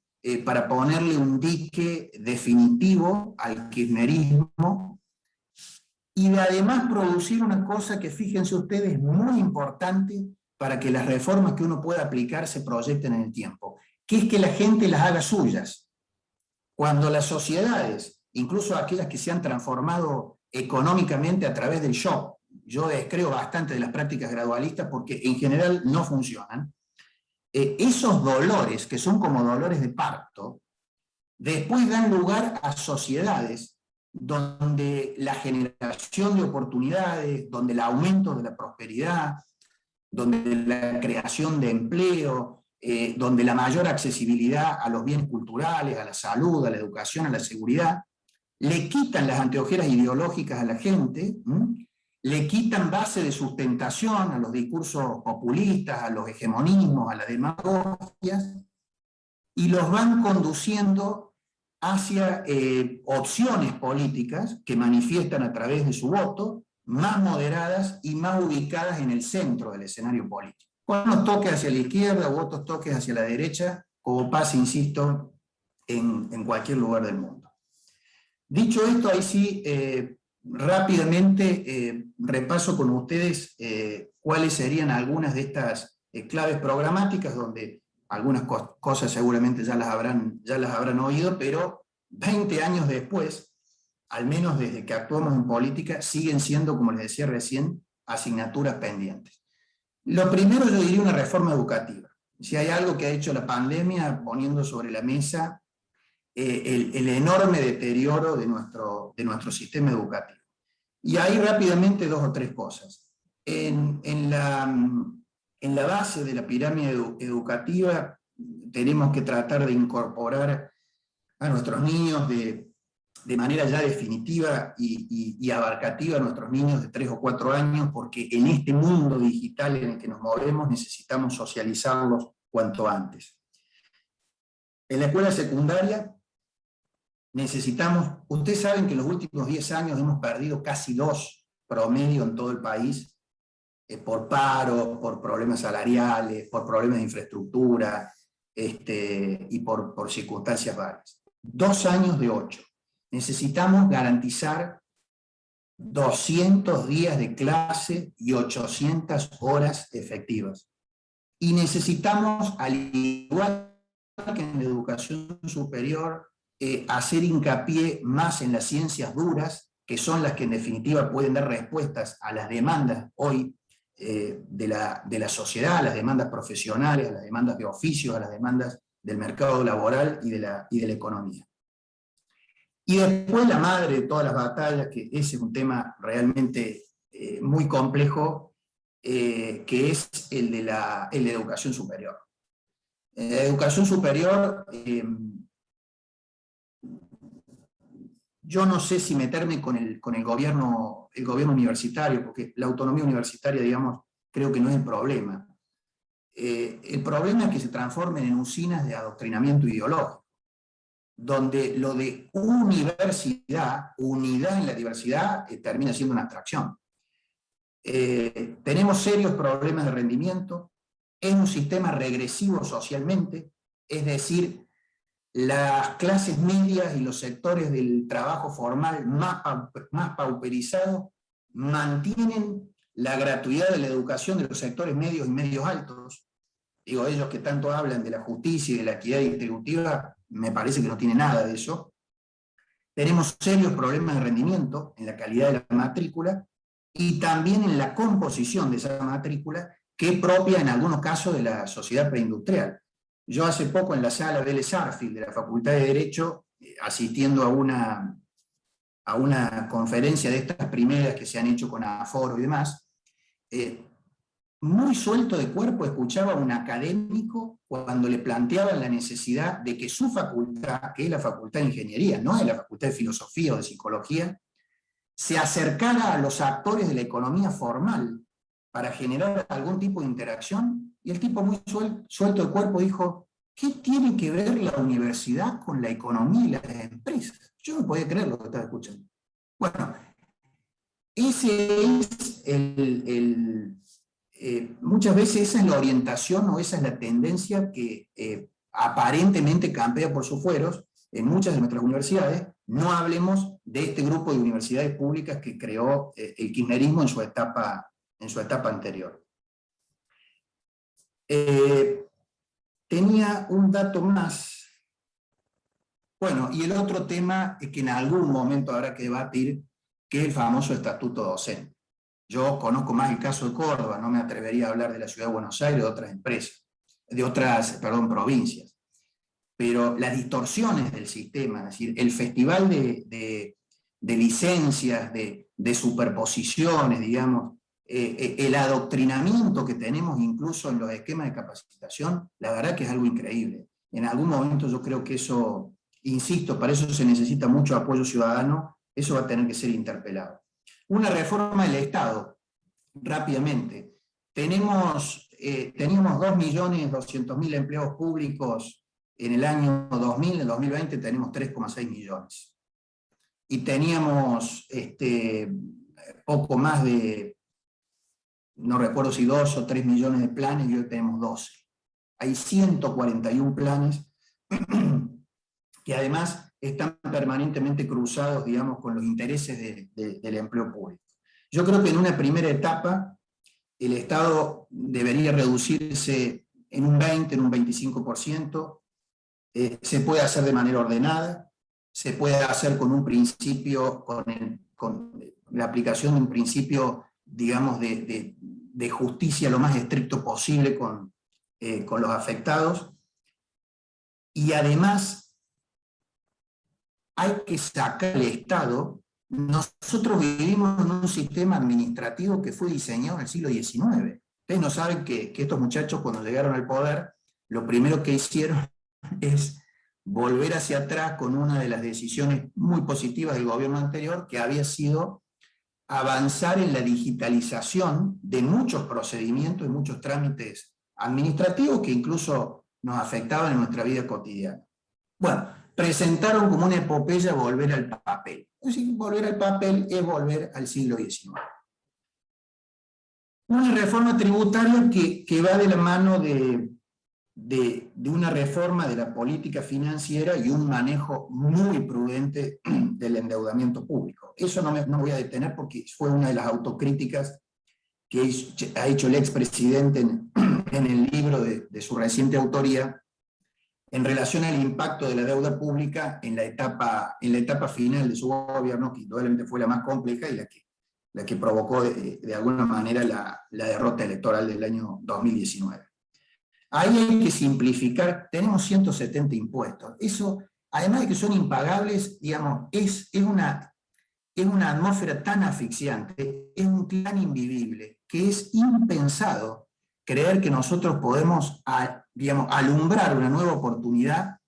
para ponerle un dique definitivo al kirchnerismo, y de además producir una cosa que, fíjense ustedes, es muy importante para que las reformas que uno pueda aplicar se proyecten en el tiempo, que es que la gente las haga suyas. Cuando las sociedades, incluso aquellas que se han transformado económicamente a través del shock, yo descreo bastante de las prácticas gradualistas porque en general no funcionan, esos dolores, que son como dolores de parto, después dan lugar a sociedades donde la generación de oportunidades, donde el aumento de la prosperidad, donde la creación de empleo, donde la mayor accesibilidad a los bienes culturales, a la salud, a la educación, a la seguridad, le quitan las anteojeras ideológicas a la gente, le quitan base de sustentación a los discursos populistas, a los hegemonismos, a las demagogias, y los van conduciendo hacia opciones políticas que manifiestan a través de su voto, más moderadas y más ubicadas en el centro del escenario político. Con unos toques hacia la izquierda u otros toques hacia la derecha, como pasa, insisto, en cualquier lugar del mundo. Dicho esto, ahí sí, rápidamente repaso con ustedes cuáles serían algunas de estas claves programáticas, donde algunas cosas seguramente ya las habrán oído, pero 20 años después, al menos desde que actuamos en política, siguen siendo, como les decía recién, asignaturas pendientes. Lo primero, yo diría una reforma educativa. Si hay algo que ha hecho la pandemia, poniendo sobre la mesa el enorme deterioro de nuestro sistema educativo. Y ahí rápidamente dos o tres cosas. En la base de la pirámide educativa tenemos que tratar de incorporar a nuestros niños de manera ya definitiva y abarcativa a nuestros niños de 3 o 4 años, porque en este mundo digital en el que nos movemos necesitamos socializarlos cuanto antes. En la escuela secundaria necesitamos, ustedes saben que en los últimos 10 años hemos perdido casi 2 promedio en todo el país, por paro, por problemas salariales, por problemas de infraestructura, y por circunstancias varias. 2 años de 8. Necesitamos garantizar 200 días de clase y 800 horas efectivas. Y necesitamos, al igual que en la educación superior, hacer hincapié más en las ciencias duras, que son las que en definitiva pueden dar respuestas a las demandas hoy de la sociedad, a las demandas profesionales, a las demandas de oficios, a las demandas del mercado laboral y de la economía. Y después la madre de todas las batallas, que ese es un tema realmente muy complejo, que es el de la educación superior. La educación superior, yo no sé si meterme con el gobierno universitario, porque la autonomía universitaria, digamos, creo que no es el problema. El problema es que se transformen en usinas de adoctrinamiento ideológico, donde lo de universidad, unidad en la diversidad, termina siendo una abstracción. Tenemos serios problemas de rendimiento, es un sistema regresivo socialmente, es decir, las clases medias y los sectores del trabajo formal más pauperizados mantienen la gratuidad de la educación de los sectores medios y medios altos. Digo, ellos que tanto hablan de la justicia y de la equidad distributiva, me parece que no tiene nada de eso. Tenemos serios problemas de rendimiento en la calidad de la matrícula y también en la composición de esa matrícula, que es propia en algunos casos de la sociedad preindustrial. Yo hace poco en la sala Vélez Arfield de la Facultad de Derecho, asistiendo a una conferencia de estas primeras que se han hecho con aforo y demás, muy suelto de cuerpo escuchaba a un académico cuando le planteaban la necesidad de que su facultad, que es la Facultad de Ingeniería, no es la Facultad de Filosofía o de Psicología, se acercara a los actores de la economía formal para generar algún tipo de interacción, y el tipo muy suelto de cuerpo dijo: ¿qué tiene que ver la universidad con la economía y las empresas? Yo no podía creer lo que estaba escuchando. Bueno, ese es muchas veces esa es la orientación o esa es la tendencia que aparentemente campea por sus fueros en muchas de nuestras universidades. No hablemos de este grupo de universidades públicas que creó el kirchnerismo en su etapa anterior. Tenía un dato más. Bueno, y el otro tema es que en algún momento habrá que debatir, que es el famoso estatuto docente. Yo conozco más el caso de Córdoba, no me atrevería a hablar de la ciudad de Buenos Aires, de otras empresas, provincias. Pero las distorsiones del sistema, es decir, el festival de licencias, de superposiciones, digamos, el adoctrinamiento que tenemos incluso en los esquemas de capacitación, la verdad que es algo increíble. En algún momento yo creo que eso, insisto, para eso se necesita mucho apoyo ciudadano, eso va a tener que ser interpelado. Una reforma del Estado, rápidamente. Teníamos 2.200.000 empleados públicos en el año 2000, en el 2020 tenemos 3,6 millones. Y teníamos poco más de, no recuerdo si 2 o 3 millones de planes, y hoy tenemos 12. Hay 141 planes que además están permanentemente cruzados, digamos, con los intereses del empleo público. Yo creo que en una primera etapa el Estado debería reducirse en un 20, en un 25%, se puede hacer de manera ordenada, se puede hacer con un principio, con la aplicación de un principio, digamos, de justicia lo más estricto posible con los afectados, y además hay que sacar al Estado. Nosotros vivimos en un sistema administrativo que fue diseñado en el siglo XIX. Ustedes no saben que estos muchachos, cuando llegaron al poder, lo primero que hicieron es volver hacia atrás con una de las decisiones muy positivas del gobierno anterior, que había sido avanzar en la digitalización de muchos procedimientos y muchos trámites administrativos que incluso nos afectaban en nuestra vida cotidiana. Bueno, presentaron como una epopeya volver al papel. Es decir, volver al papel es volver al siglo XIX. Una reforma tributaria que va de la mano de una reforma de la política financiera y un manejo muy prudente del endeudamiento público. Eso no me voy a detener porque fue una de las autocríticas que ha hecho el expresidente en el libro de su reciente autoría, en relación al impacto de la deuda pública en la etapa final de su gobierno, que indudablemente fue la más compleja y la que provocó de alguna manera la derrota electoral del año 2019. Ahí hay que simplificar, tenemos 170 impuestos. Eso, además de que son impagables, digamos, es una atmósfera tan asfixiante, es un plan invivible, que es impensado creer que nosotros podemos, digamos, alumbrar una nueva oportunidad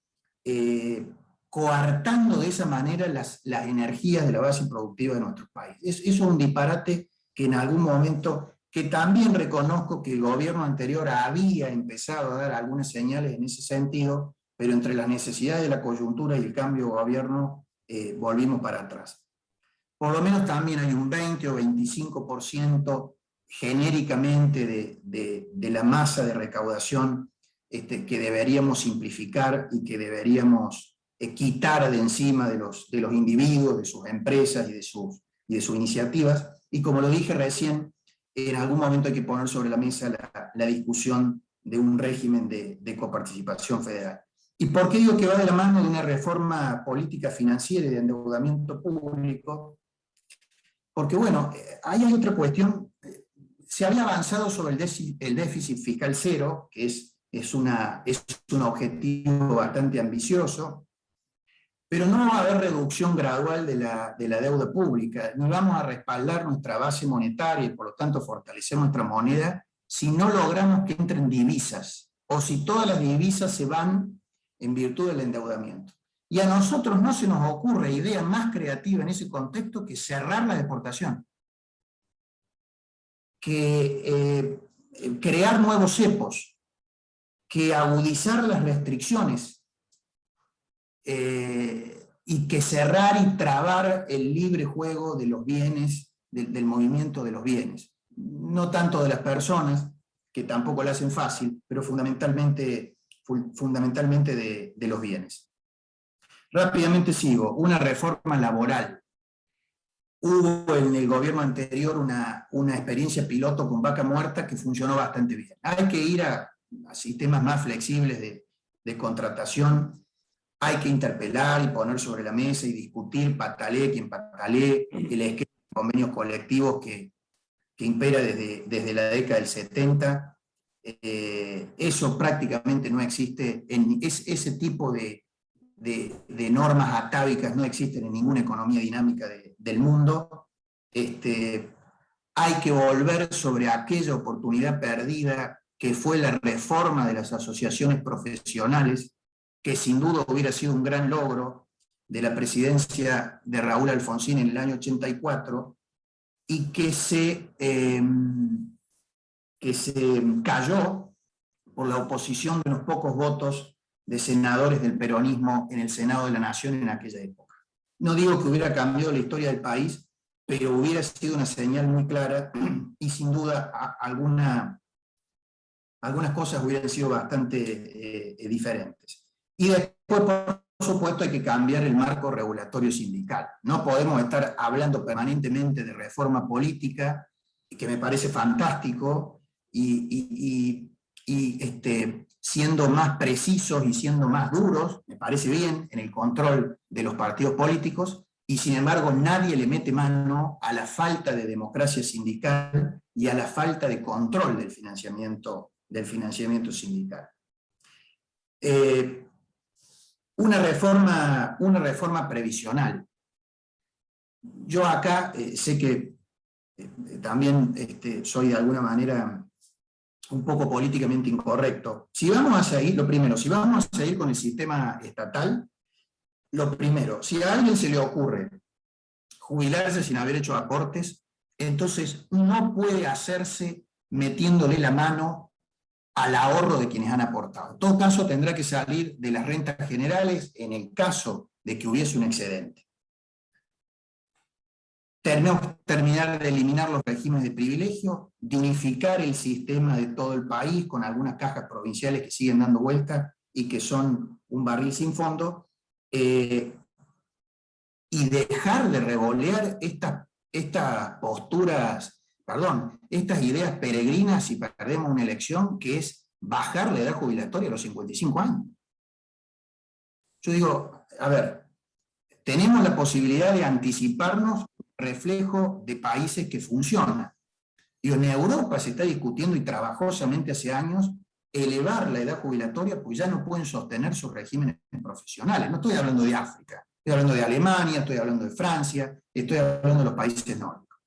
coartando de esa manera las energías de la base productiva de nuestro país. Eso es un disparate que en algún momento, que también reconozco que el gobierno anterior había empezado a dar algunas señales en ese sentido, pero entre las necesidades de la coyuntura y el cambio de gobierno volvimos para atrás. Por lo menos también hay un 20 o 25% genéricamente de la masa de recaudación que deberíamos simplificar y que deberíamos quitar de encima de los individuos, de sus empresas y de sus iniciativas. Y como lo dije recién, en algún momento hay que poner sobre la mesa la discusión de un régimen de coparticipación federal. ¿Y por qué digo que va de la mano de una reforma política financiera y de endeudamiento público? Porque bueno, ahí hay otra cuestión. Se había avanzado sobre el déficit fiscal cero, que es un objetivo bastante ambicioso, pero no va a haber reducción gradual de la deuda pública. No vamos a respaldar nuestra base monetaria y por lo tanto fortalecer nuestra moneda si no logramos que entren divisas, o si todas las divisas se van en virtud del endeudamiento. Y a nosotros no se nos ocurre idea más creativa en ese contexto que cerrar la deportación, que crear nuevos cepos, que agudizar las restricciones y que cerrar y trabar el libre juego de los bienes, del movimiento de los bienes. No tanto de las personas, que tampoco lo hacen fácil, pero fundamentalmente de los bienes. Rápidamente sigo. Una reforma laboral. Hubo en el gobierno anterior una experiencia piloto con vaca muerta que funcionó bastante bien. Hay que ir a sistemas más flexibles de contratación, hay que interpelar y poner sobre la mesa y discutir, patalee quien patalee, el esquema de convenios colectivos que impera desde la década del 70. Eso prácticamente no existe, ese tipo de normas atávicas no existen en ninguna economía dinámica del mundo. Hay que volver sobre aquella oportunidad perdida que fue la reforma de las asociaciones profesionales, que sin duda hubiera sido un gran logro de la presidencia de Raúl Alfonsín en el año 84, y que se cayó por la oposición de unos pocos votos de senadores del peronismo en el Senado de la Nación en aquella época. No digo que hubiera cambiado la historia del país, pero hubiera sido una señal muy clara y sin duda algunas cosas hubieran sido bastante diferentes. Y después, por supuesto, hay que cambiar el marco regulatorio sindical. No podemos estar hablando permanentemente de reforma política, que me parece fantástico, y siendo más precisos y siendo más duros, me parece bien, en el control de los partidos políticos, y sin embargo nadie le mete mano a la falta de democracia sindical y a la falta de control del financiamiento sindical. Una reforma previsional. Yo acá sé que también soy de alguna manera un poco políticamente incorrecto. Si vamos a seguir, lo primero, si vamos a seguir con el sistema estatal, lo primero, si a alguien se le ocurre jubilarse sin haber hecho aportes, entonces no puede hacerse metiéndole la mano al ahorro de quienes han aportado. En todo caso, tendrá que salir de las rentas generales en el caso de que hubiese un excedente. Tenemos que terminar de eliminar los regímenes de privilegio, de unificar el sistema de todo el país con algunas cajas provinciales que siguen dando vueltas y que son un barril sin fondo, y dejar de revolear estas posturas, estas ideas peregrinas si perdemos una elección, que es bajar la edad jubilatoria a los 55 años. Yo digo, a ver, tenemos la posibilidad de anticiparnos reflejo de países que funcionan. Y en Europa se está discutiendo y trabajosamente hace años elevar la edad jubilatoria porque ya no pueden sostener sus regímenes profesionales. No estoy hablando de África, estoy hablando de Alemania, estoy hablando de Francia, estoy hablando de los países nórdicos.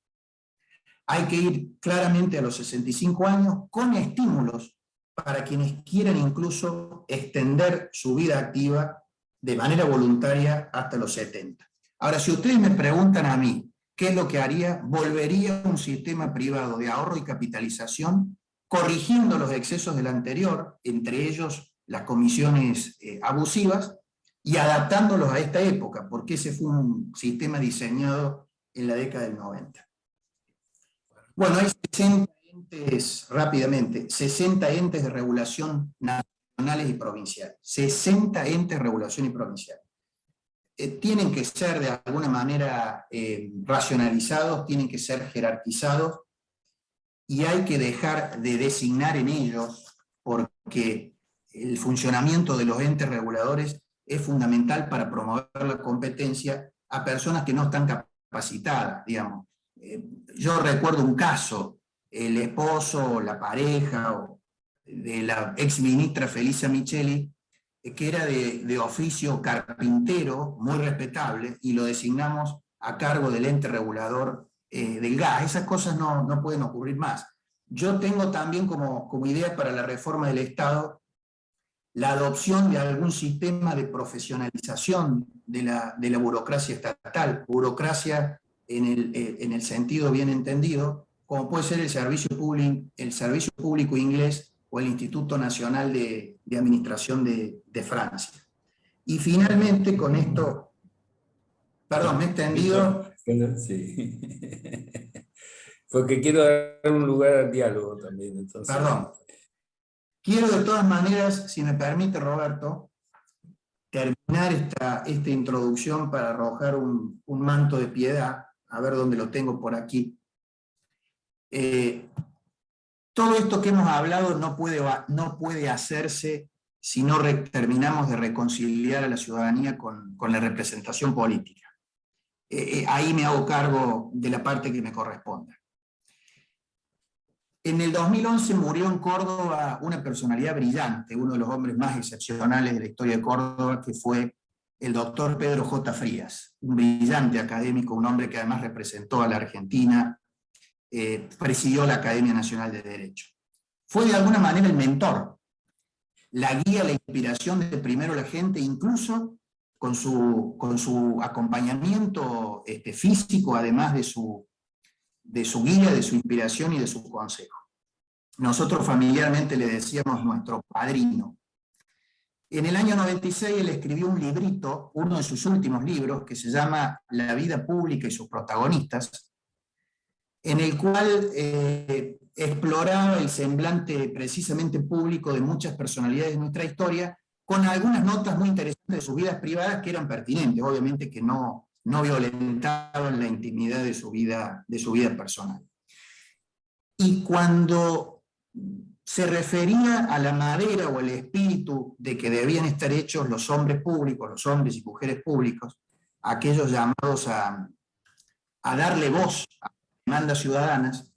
Hay que ir claramente a los 65 años con estímulos para quienes quieran incluso extender su vida activa de manera voluntaria hasta los 70. Ahora, si ustedes me preguntan a mí, ¿qué es lo que haría? Volvería a un sistema privado de ahorro y capitalización, corrigiendo los excesos del anterior, entre ellos las comisiones abusivas, y adaptándolos a esta época, porque ese fue un sistema diseñado en la década del 90. Bueno, hay 60 entes, rápidamente, 60 entes de regulación nacionales y provinciales. 60 entes de regulación y provinciales. Tienen que ser de alguna manera racionalizados, tienen que ser jerarquizados, y hay que dejar de designar en ellos, porque el funcionamiento de los entes reguladores es fundamental para promover la competencia a personas que no están capacitadas, digamos. Yo recuerdo un caso, el esposo, la pareja de la ex ministra Felisa Micheli, que era de oficio carpintero, muy respetable, y lo designamos a cargo del ente regulador del gas. Esas cosas no pueden ocurrir más. Yo tengo también como idea para la reforma del Estado la adopción de algún sistema de profesionalización de la burocracia estatal, burocracia en el sentido bien entendido, como puede ser el servicio público inglés o el Instituto Nacional de Administración de Francia. Y finalmente con esto, perdón, me he extendido. Sí. Porque quiero dar un lugar al diálogo también. Entonces. Perdón. Quiero de todas maneras, si me permite Roberto, terminar esta introducción para arrojar un manto de piedad, a ver dónde lo tengo por aquí. Todo esto que hemos hablado no puede hacerse si no terminamos de reconciliar a la ciudadanía con la representación política. Ahí me hago cargo de la parte que me corresponda. En el 2011 murió en Córdoba una personalidad brillante, uno de los hombres más excepcionales de la historia de Córdoba, que fue el doctor Pedro J. Frías, un brillante académico, un hombre que además representó a la Argentina, presidió la Academia Nacional de Derecho. Fue de alguna manera el mentor, la guía, la inspiración de Primero la Gente, incluso con su acompañamiento físico, además de su de su guía, de su inspiración y de su consejo. Nosotros familiarmente le decíamos nuestro padrino. En el año 96 él escribió un librito, uno de sus últimos libros, que se llama La vida pública y sus protagonistas, en el cual exploraba el semblante precisamente público de muchas personalidades de nuestra historia, con algunas notas muy interesantes de sus vidas privadas que eran pertinentes, obviamente que no violentaban la intimidad de su vida personal. Y cuando se refería a la madera o al espíritu de que debían estar hechos los hombres públicos, los hombres y mujeres públicos, aquellos llamados a darle voz a demandas ciudadanas,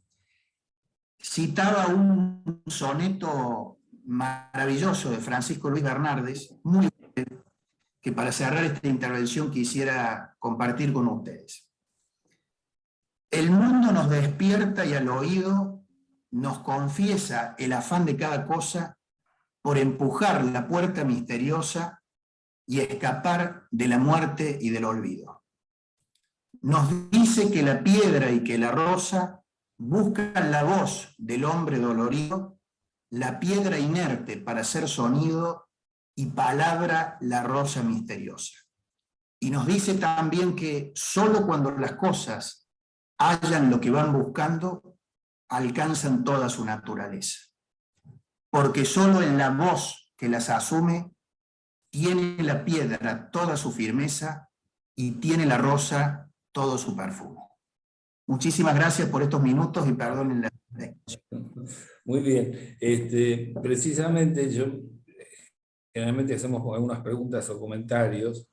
citaba un soneto maravilloso de Francisco Luis Bernardes, muy breve, que para cerrar esta intervención quisiera compartir con ustedes. El mundo nos despierta y al oído nos confiesa el afán de cada cosa por empujar la puerta misteriosa y escapar de la muerte y del olvido. Nos dice que la piedra y que la rosa buscan la voz del hombre dolorido, la piedra inerte para ser sonido y palabra la rosa misteriosa. Y nos dice también que solo cuando las cosas hallan lo que van buscando, alcanzan toda su naturaleza. Porque solo en la voz que las asume, tiene la piedra toda su firmeza y tiene la rosa todo su perfume. Muchísimas gracias por estos minutos y perdonen la extensión. Muy bien. Precisamente generalmente hacemos algunas preguntas o comentarios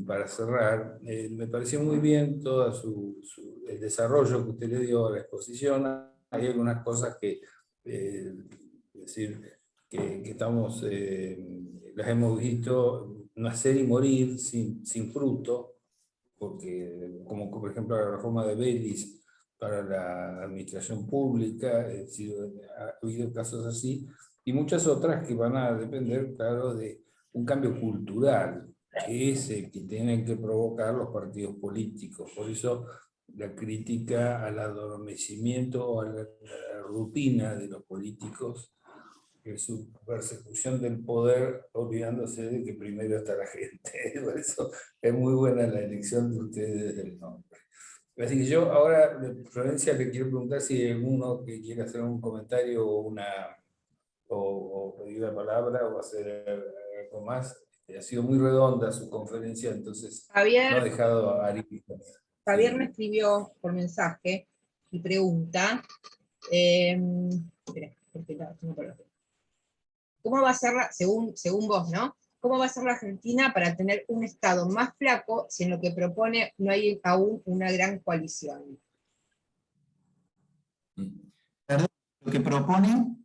para cerrar. Me pareció muy bien todo el desarrollo que usted le dio a la exposición. Hay algunas cosas que estamos, las hemos visto nacer y morir sin fruto, porque como por ejemplo la reforma de Belis para la administración pública, ha habido casos así, y muchas otras que van a depender, claro, de un cambio cultural, que es el que tienen que provocar los partidos políticos. Por eso la crítica al adormecimiento o a la rutina de los políticos, que es su persecución del poder, olvidándose de que primero está la gente. Por eso es muy buena la elección de ustedes del nombre. Así que yo ahora, Florencia, le quiero preguntar si hay alguno que quiera hacer un comentario o pedir la palabra o hacer algo más. Ha sido muy redonda su conferencia, entonces Javier, no ha dejado aristas. Javier me escribió por mensaje y pregunta, espera, porque la tengo por aquí. ¿Cómo va a ser, según vos, ¿no? ¿Cómo va a ser la Argentina para tener un Estado más flaco si en lo que propone no hay aún una gran coalición? ¿Perdón? ¿Lo que propone?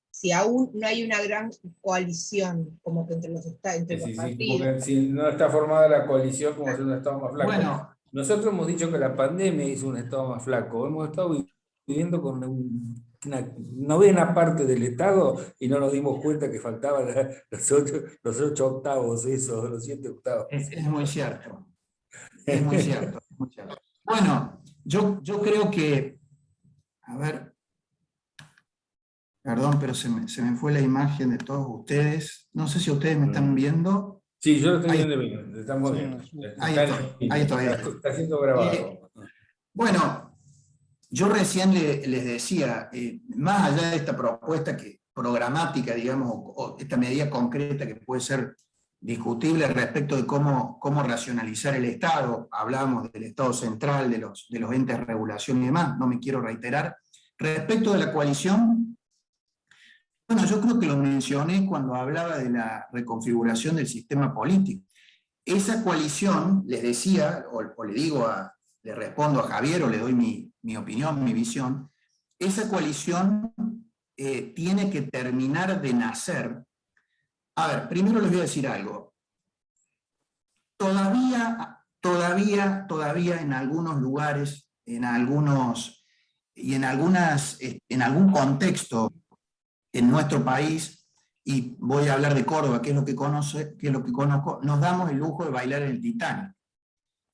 Si aún no hay una gran coalición, como que entre los partidos. Porque si no está formada la coalición, como ser un Estado más flaco. Bueno, nosotros hemos dicho que la pandemia hizo un Estado más flaco. Hemos estado viviendo con una novena parte del Estado y no nos dimos cuenta que faltaban los 8 octavos, los 7 octavos. Es muy cierto. Es muy cierto. Es muy cierto. Bueno, yo creo que, a ver, perdón, pero se me fue la imagen de todos ustedes. No sé si ustedes me están viendo. Sí, yo lo estoy viendo bien, estamos viendo. Ahí estoy. Está siendo grabado. Bueno, yo recién les decía, más allá de esta propuesta programática, digamos, o esta medida concreta que puede ser discutible respecto de cómo racionalizar el Estado, hablábamos del Estado central, de los entes de regulación y demás, no me quiero reiterar. Respecto de la coalición, bueno, yo creo que lo mencioné cuando hablaba de la reconfiguración del sistema político. Esa coalición, les decía, o le digo, le respondo a Javier o le doy mi opinión, mi visión, esa coalición tiene que terminar de nacer. A ver, primero les voy a decir algo. Todavía en algunos lugares, en algún contexto en nuestro país, y voy a hablar de Córdoba, que es lo que conozco, nos damos el lujo de bailar en el Titanic.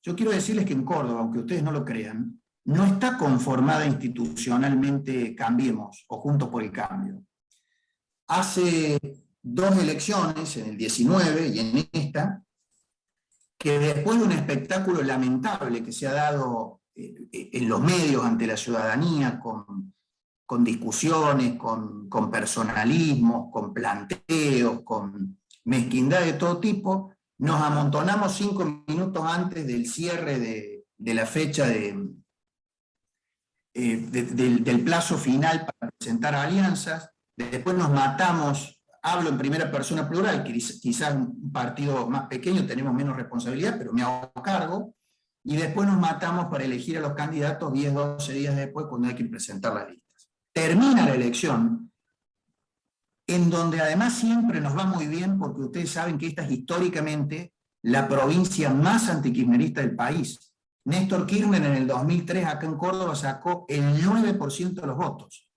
Yo quiero decirles que en Córdoba, aunque ustedes no lo crean, no está conformada institucionalmente Cambiemos o Juntos por el Cambio. Hace 2 elecciones, en el 19 y en esta, que después de un espectáculo lamentable que se ha dado en los medios ante la ciudadanía, con discusiones, con personalismos, con planteos, con mezquindad de todo tipo, nos amontonamos 5 minutos antes del cierre de la fecha del plazo final para presentar alianzas. Después nos matamos, hablo en primera persona plural, que quizás un partido más pequeño tenemos menos responsabilidad, pero me hago cargo, y después nos matamos para elegir a los candidatos 10, 12 días después cuando hay que presentar las listas. Termina la elección, en donde además siempre nos va muy bien, porque ustedes saben que esta es históricamente la provincia más antikirchnerista del país. Néstor Kirchner en el 2003 acá en Córdoba sacó el 9% de los votos.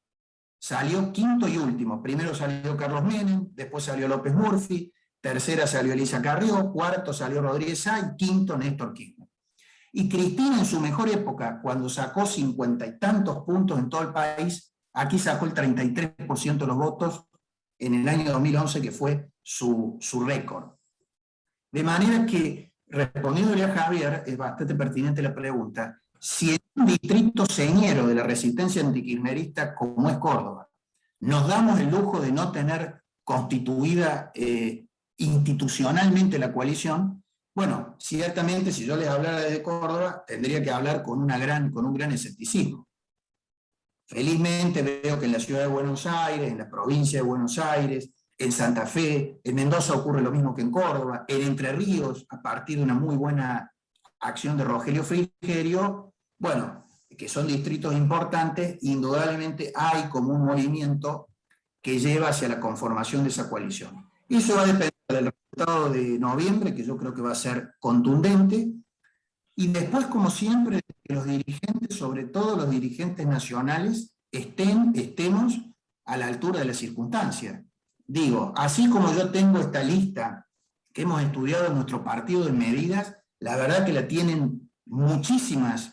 Salió quinto y último. Primero salió Carlos Menem, después salió López Murphy, tercera salió Elisa Carrió, cuarto salió Rodríguez Sá y quinto Néstor Kirchner. Y Cristina en su mejor época, cuando sacó 50 y tantos puntos en todo el país, aquí sacó el 33% de los votos en el año 2011, que fue su récord. De manera que, respondiéndole a Javier, es bastante pertinente la pregunta, si en un distrito señero de la resistencia antikirchnerista como es Córdoba, nos damos el lujo de no tener constituida institucionalmente la coalición, bueno, ciertamente si yo les hablara desde Córdoba, tendría que hablar con un gran escepticismo. Felizmente veo que en la ciudad de Buenos Aires, en la provincia de Buenos Aires, en Santa Fe, en Mendoza ocurre lo mismo que en Córdoba, en Entre Ríos, a partir de una muy buena acción de Rogelio Frigerio, bueno, que son distritos importantes, indudablemente hay como un movimiento que lleva hacia la conformación de esa coalición. Y eso va a depender del resultado de noviembre, que yo creo que va a ser contundente, y después, como siempre, que los dirigentes, sobre todo los dirigentes nacionales, estemos a la altura de las circunstancias. Digo, así como yo tengo esta lista que hemos estudiado en nuestro partido de medidas, la verdad que la tienen muchísimos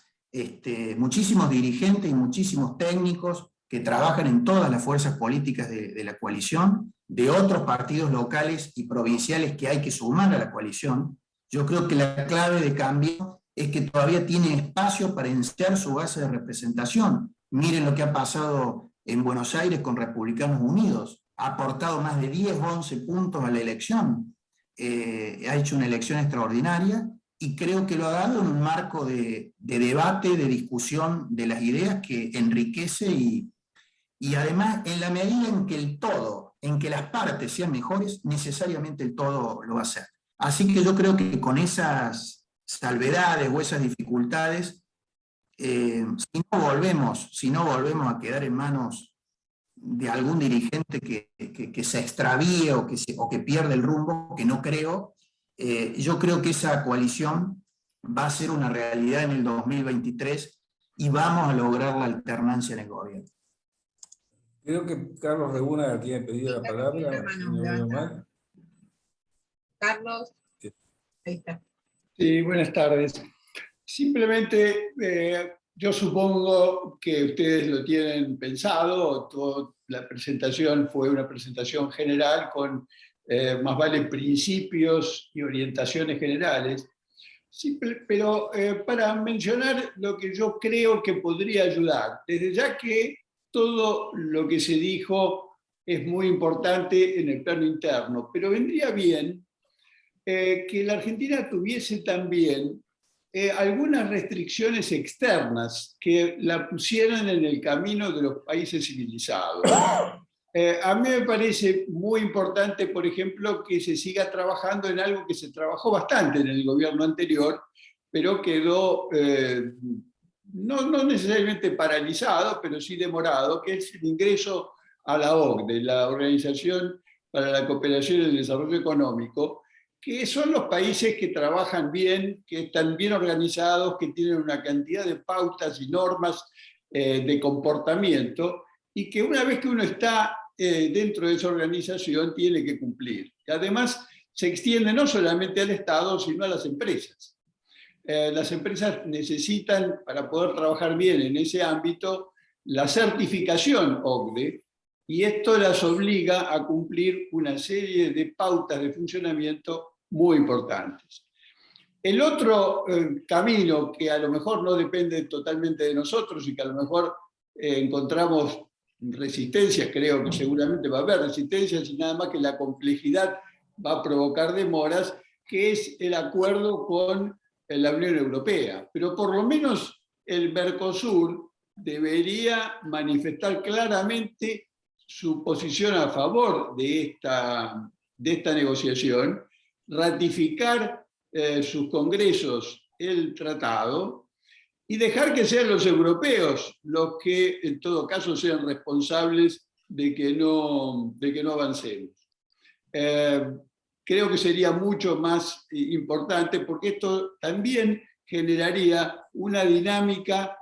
dirigentes y muchísimos técnicos que trabajan en todas las fuerzas políticas de la coalición, de otros partidos locales y provinciales que hay que sumar a la coalición. Yo creo que la clave de cambio es que todavía tiene espacio para iniciar su base de representación. Miren lo que ha pasado en Buenos Aires con Republicanos Unidos. Ha aportado más de 10 o 11 puntos a la elección. Ha hecho una elección extraordinaria y creo que lo ha dado en un marco de debate, de discusión de las ideas que enriquece y además en la medida en que el todo, en que las partes sean mejores, necesariamente el todo lo va a ser. Así que yo creo que con esas salvedades o esas dificultades, si no volvemos a quedar en manos de algún dirigente que se extravíe o que pierde el rumbo, que no creo, yo creo que esa coalición va a ser una realidad en el 2023 y vamos a lograr la alternancia en el gobierno. Creo que Carlos Reguna tiene pedido la palabra. Si no veo mal. Carlos, ahí está. Sí, buenas tardes. Simplemente yo supongo que ustedes lo tienen pensado, toda la presentación fue una presentación general con más vale principios y orientaciones generales, pero para mencionar lo que yo creo que podría ayudar, desde ya que todo lo que se dijo es muy importante en el plano interno, pero vendría bien que la Argentina tuviese también algunas restricciones externas que la pusieran en el camino de los países civilizados. A mí me parece muy importante, por ejemplo, que se siga trabajando en algo que se trabajó bastante en el gobierno anterior, pero quedó no necesariamente paralizado, pero sí demorado, que es el ingreso a la OCDE, la Organización para la Cooperación y el Desarrollo Económico, que son los países que trabajan bien, que están bien organizados, que tienen una cantidad de pautas y normas de comportamiento, y que una vez que uno está dentro de esa organización tiene que cumplir. Y además se extiende no solamente al Estado, sino a las empresas. las empresas necesitan, para poder trabajar bien en ese ámbito, la certificación OCDE, y esto las obliga a cumplir una serie de pautas de funcionamiento muy importantes. El otro camino, que a lo mejor no depende totalmente de nosotros y que a lo mejor encontramos resistencias, creo que seguramente va a haber resistencias, y nada más que la complejidad va a provocar demoras, que es el acuerdo con la Unión Europea. Pero por lo menos el Mercosur debería manifestar claramente su posición a favor de esta negociación, ratificar sus congresos el tratado y dejar que sean los europeos los que en todo caso sean responsables de que no avancemos. Creo que sería mucho más importante, porque esto también generaría una dinámica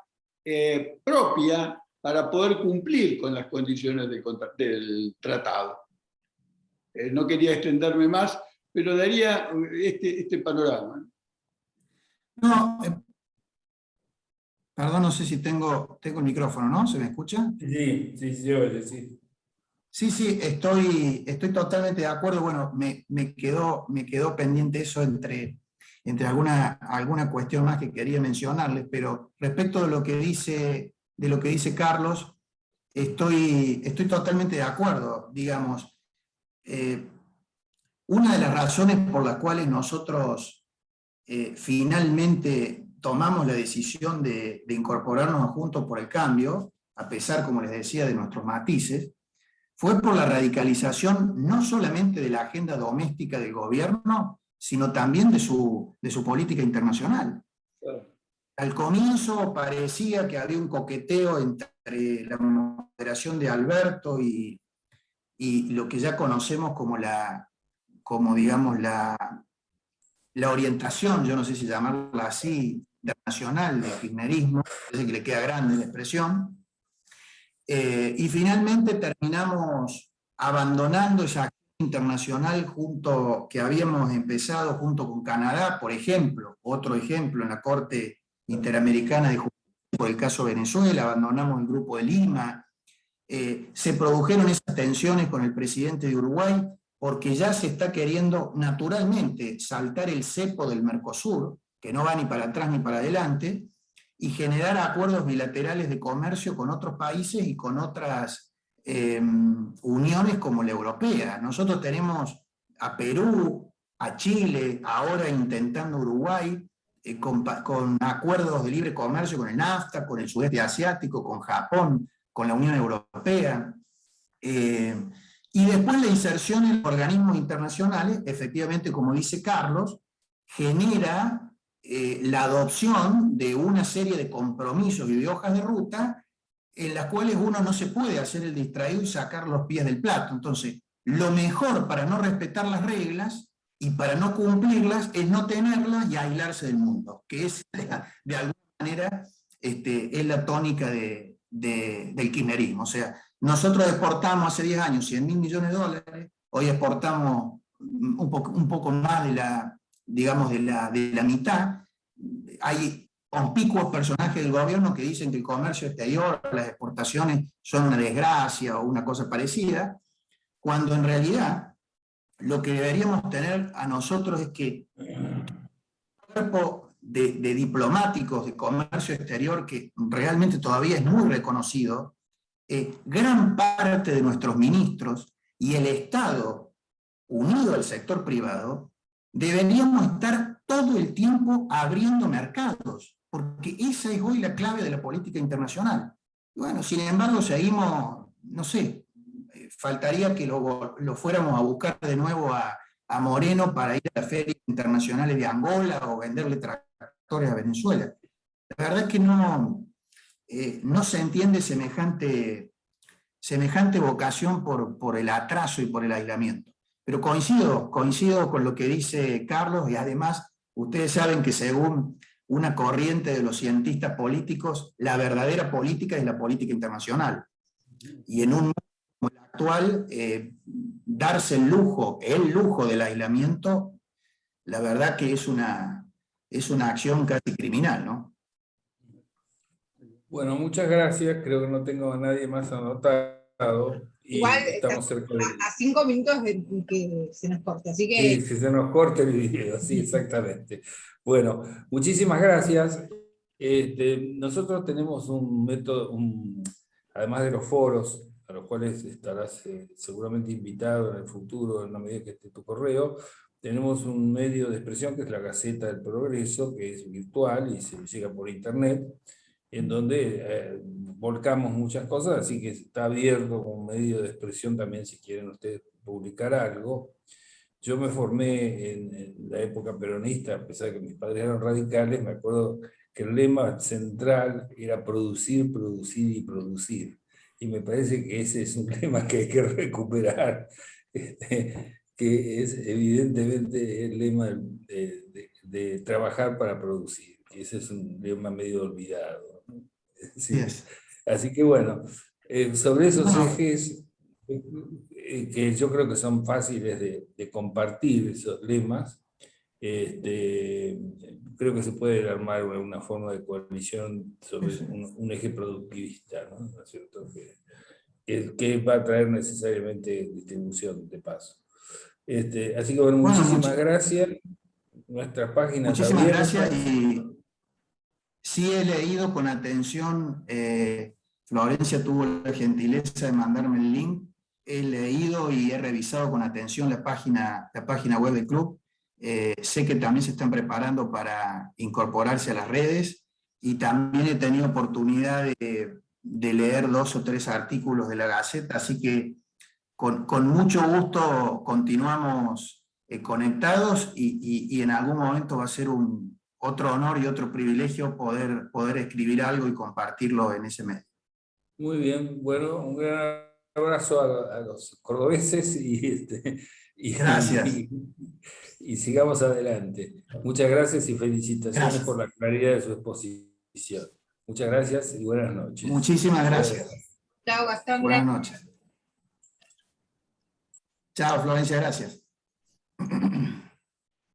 propia para poder cumplir con las condiciones del tratado. No quería extenderme más, pero daría este panorama. No, perdón, no sé si tengo el micrófono, ¿no? ¿Se me escucha? Sí, sí, oye, sí. Sí, estoy totalmente de acuerdo. Bueno, me quedó pendiente eso entre alguna cuestión más que quería mencionarles, pero respecto de lo que dice Carlos, estoy totalmente de acuerdo. Digamos, una de las razones por las cuales nosotros finalmente tomamos la decisión de incorporarnos a Juntos por el Cambio, a pesar, como les decía, de nuestros matices, fue por la radicalización no solamente de la agenda doméstica del gobierno, sino también de su política internacional. Claro. Al comienzo parecía que había un coqueteo entre la moderación de Alberto y lo que ya conocemos como la orientación, yo no sé si llamarla así, internacional del kirchnerismo, parece que le queda grande la expresión, y finalmente terminamos abandonando esa acción internacional que habíamos empezado junto con Canadá, por ejemplo, otro ejemplo en la Corte Interamericana de Justicia por el caso Venezuela, abandonamos el Grupo de Lima, se produjeron esas tensiones con el presidente de Uruguay, porque ya se está queriendo naturalmente saltar el cepo del Mercosur, que no va ni para atrás ni para adelante, y generar acuerdos bilaterales de comercio con otros países y con otras uniones como la europea. Nosotros tenemos a Perú, a Chile, ahora intentando Uruguay, con acuerdos de libre comercio con el NAFTA, con el sudeste asiático, con Japón, con la Unión Europea. Y después la inserción en organismos internacionales, efectivamente, como dice Carlos, genera la adopción de una serie de compromisos y de hojas de ruta en las cuales uno no se puede hacer el distraído y sacar los pies del plato. Entonces, lo mejor para no respetar las reglas y para no cumplirlas es no tenerlas y aislarse del mundo, que es, de alguna manera, es la tónica del kirchnerismo. O sea, nosotros exportamos hace 10 años 100.000 millones de dólares, hoy exportamos un poco más de la mitad. Hay conspicuos personajes del gobierno que dicen que el comercio exterior, las exportaciones son una desgracia o una cosa parecida, cuando en realidad lo que deberíamos tener a nosotros es que un cuerpo de diplomáticos de comercio exterior que realmente todavía es muy reconocido, gran parte de nuestros ministros y el Estado, unido al sector privado, deberíamos estar todo el tiempo abriendo mercados, porque esa es hoy la clave de la política internacional. Bueno, sin embargo, seguimos, no sé, faltaría que lo fuéramos a buscar de nuevo a Moreno para ir a las ferias internacionales de Angola o venderle tractores a Venezuela. La verdad es que no se entiende semejante vocación por el atraso y por el aislamiento. Pero coincido con lo que dice Carlos, y además ustedes saben que según una corriente de los cientistas políticos, la verdadera política es la política internacional. Y en un mundo como el actual, darse el lujo del aislamiento, la verdad que es una es una acción casi criminal, ¿no? Bueno, muchas gracias. Creo que no tengo a nadie más anotado y Igual estamos cerca de... a 5 minutos de que se nos corte, así Sí, que si se nos corta el video, sí, exactamente. Bueno, muchísimas gracias. Nosotros tenemos un método, además de los foros, a los cuales estarás seguramente invitado en el futuro, en la medida que esté tu correo, tenemos un medio de expresión que es la Gaceta del Progreso, que es virtual y se llega por internet, en donde volcamos muchas cosas, así que está abierto como un medio de expresión también si quieren ustedes publicar algo. Yo me formé en la época peronista, a pesar de que mis padres eran radicales, me acuerdo que el lema central era producir, producir y producir. Y me parece que ese es un lema que hay que recuperar, que es evidentemente el lema de trabajar para producir, que ese es un lema medio olvidado, ¿no? Sí. Yes. Así que bueno, sobre esos Bueno. ejes que yo creo que son fáciles de compartir esos lemas, creo que se puede armar una forma de coalición sobre un eje productivista, ¿no? ¿No es cierto? Que va a traer necesariamente distribución de paso. Así que bueno, muchísimas gracias. Nuestra página está Muchísimas abierta. gracias y sí he leído con atención, Florencia tuvo la gentileza de mandarme el link, he leído y he revisado con atención la página web del club. Sé que también se están preparando para incorporarse a las redes y también he tenido oportunidad de leer 2 o 3 artículos de la Gaceta, así que con mucho gusto continuamos conectados y en algún momento va a ser otro honor y otro privilegio poder escribir algo y compartirlo en ese medio. Muy bien, bueno, un gran abrazo a los cordobeses Gracias. y sigamos adelante. Muchas gracias y felicitaciones Gracias. por la claridad de su exposición. Muchas gracias y buenas noches. Muchísimas gracias. chao Gastón, Buenas noches. Chao, Florencia, gracias.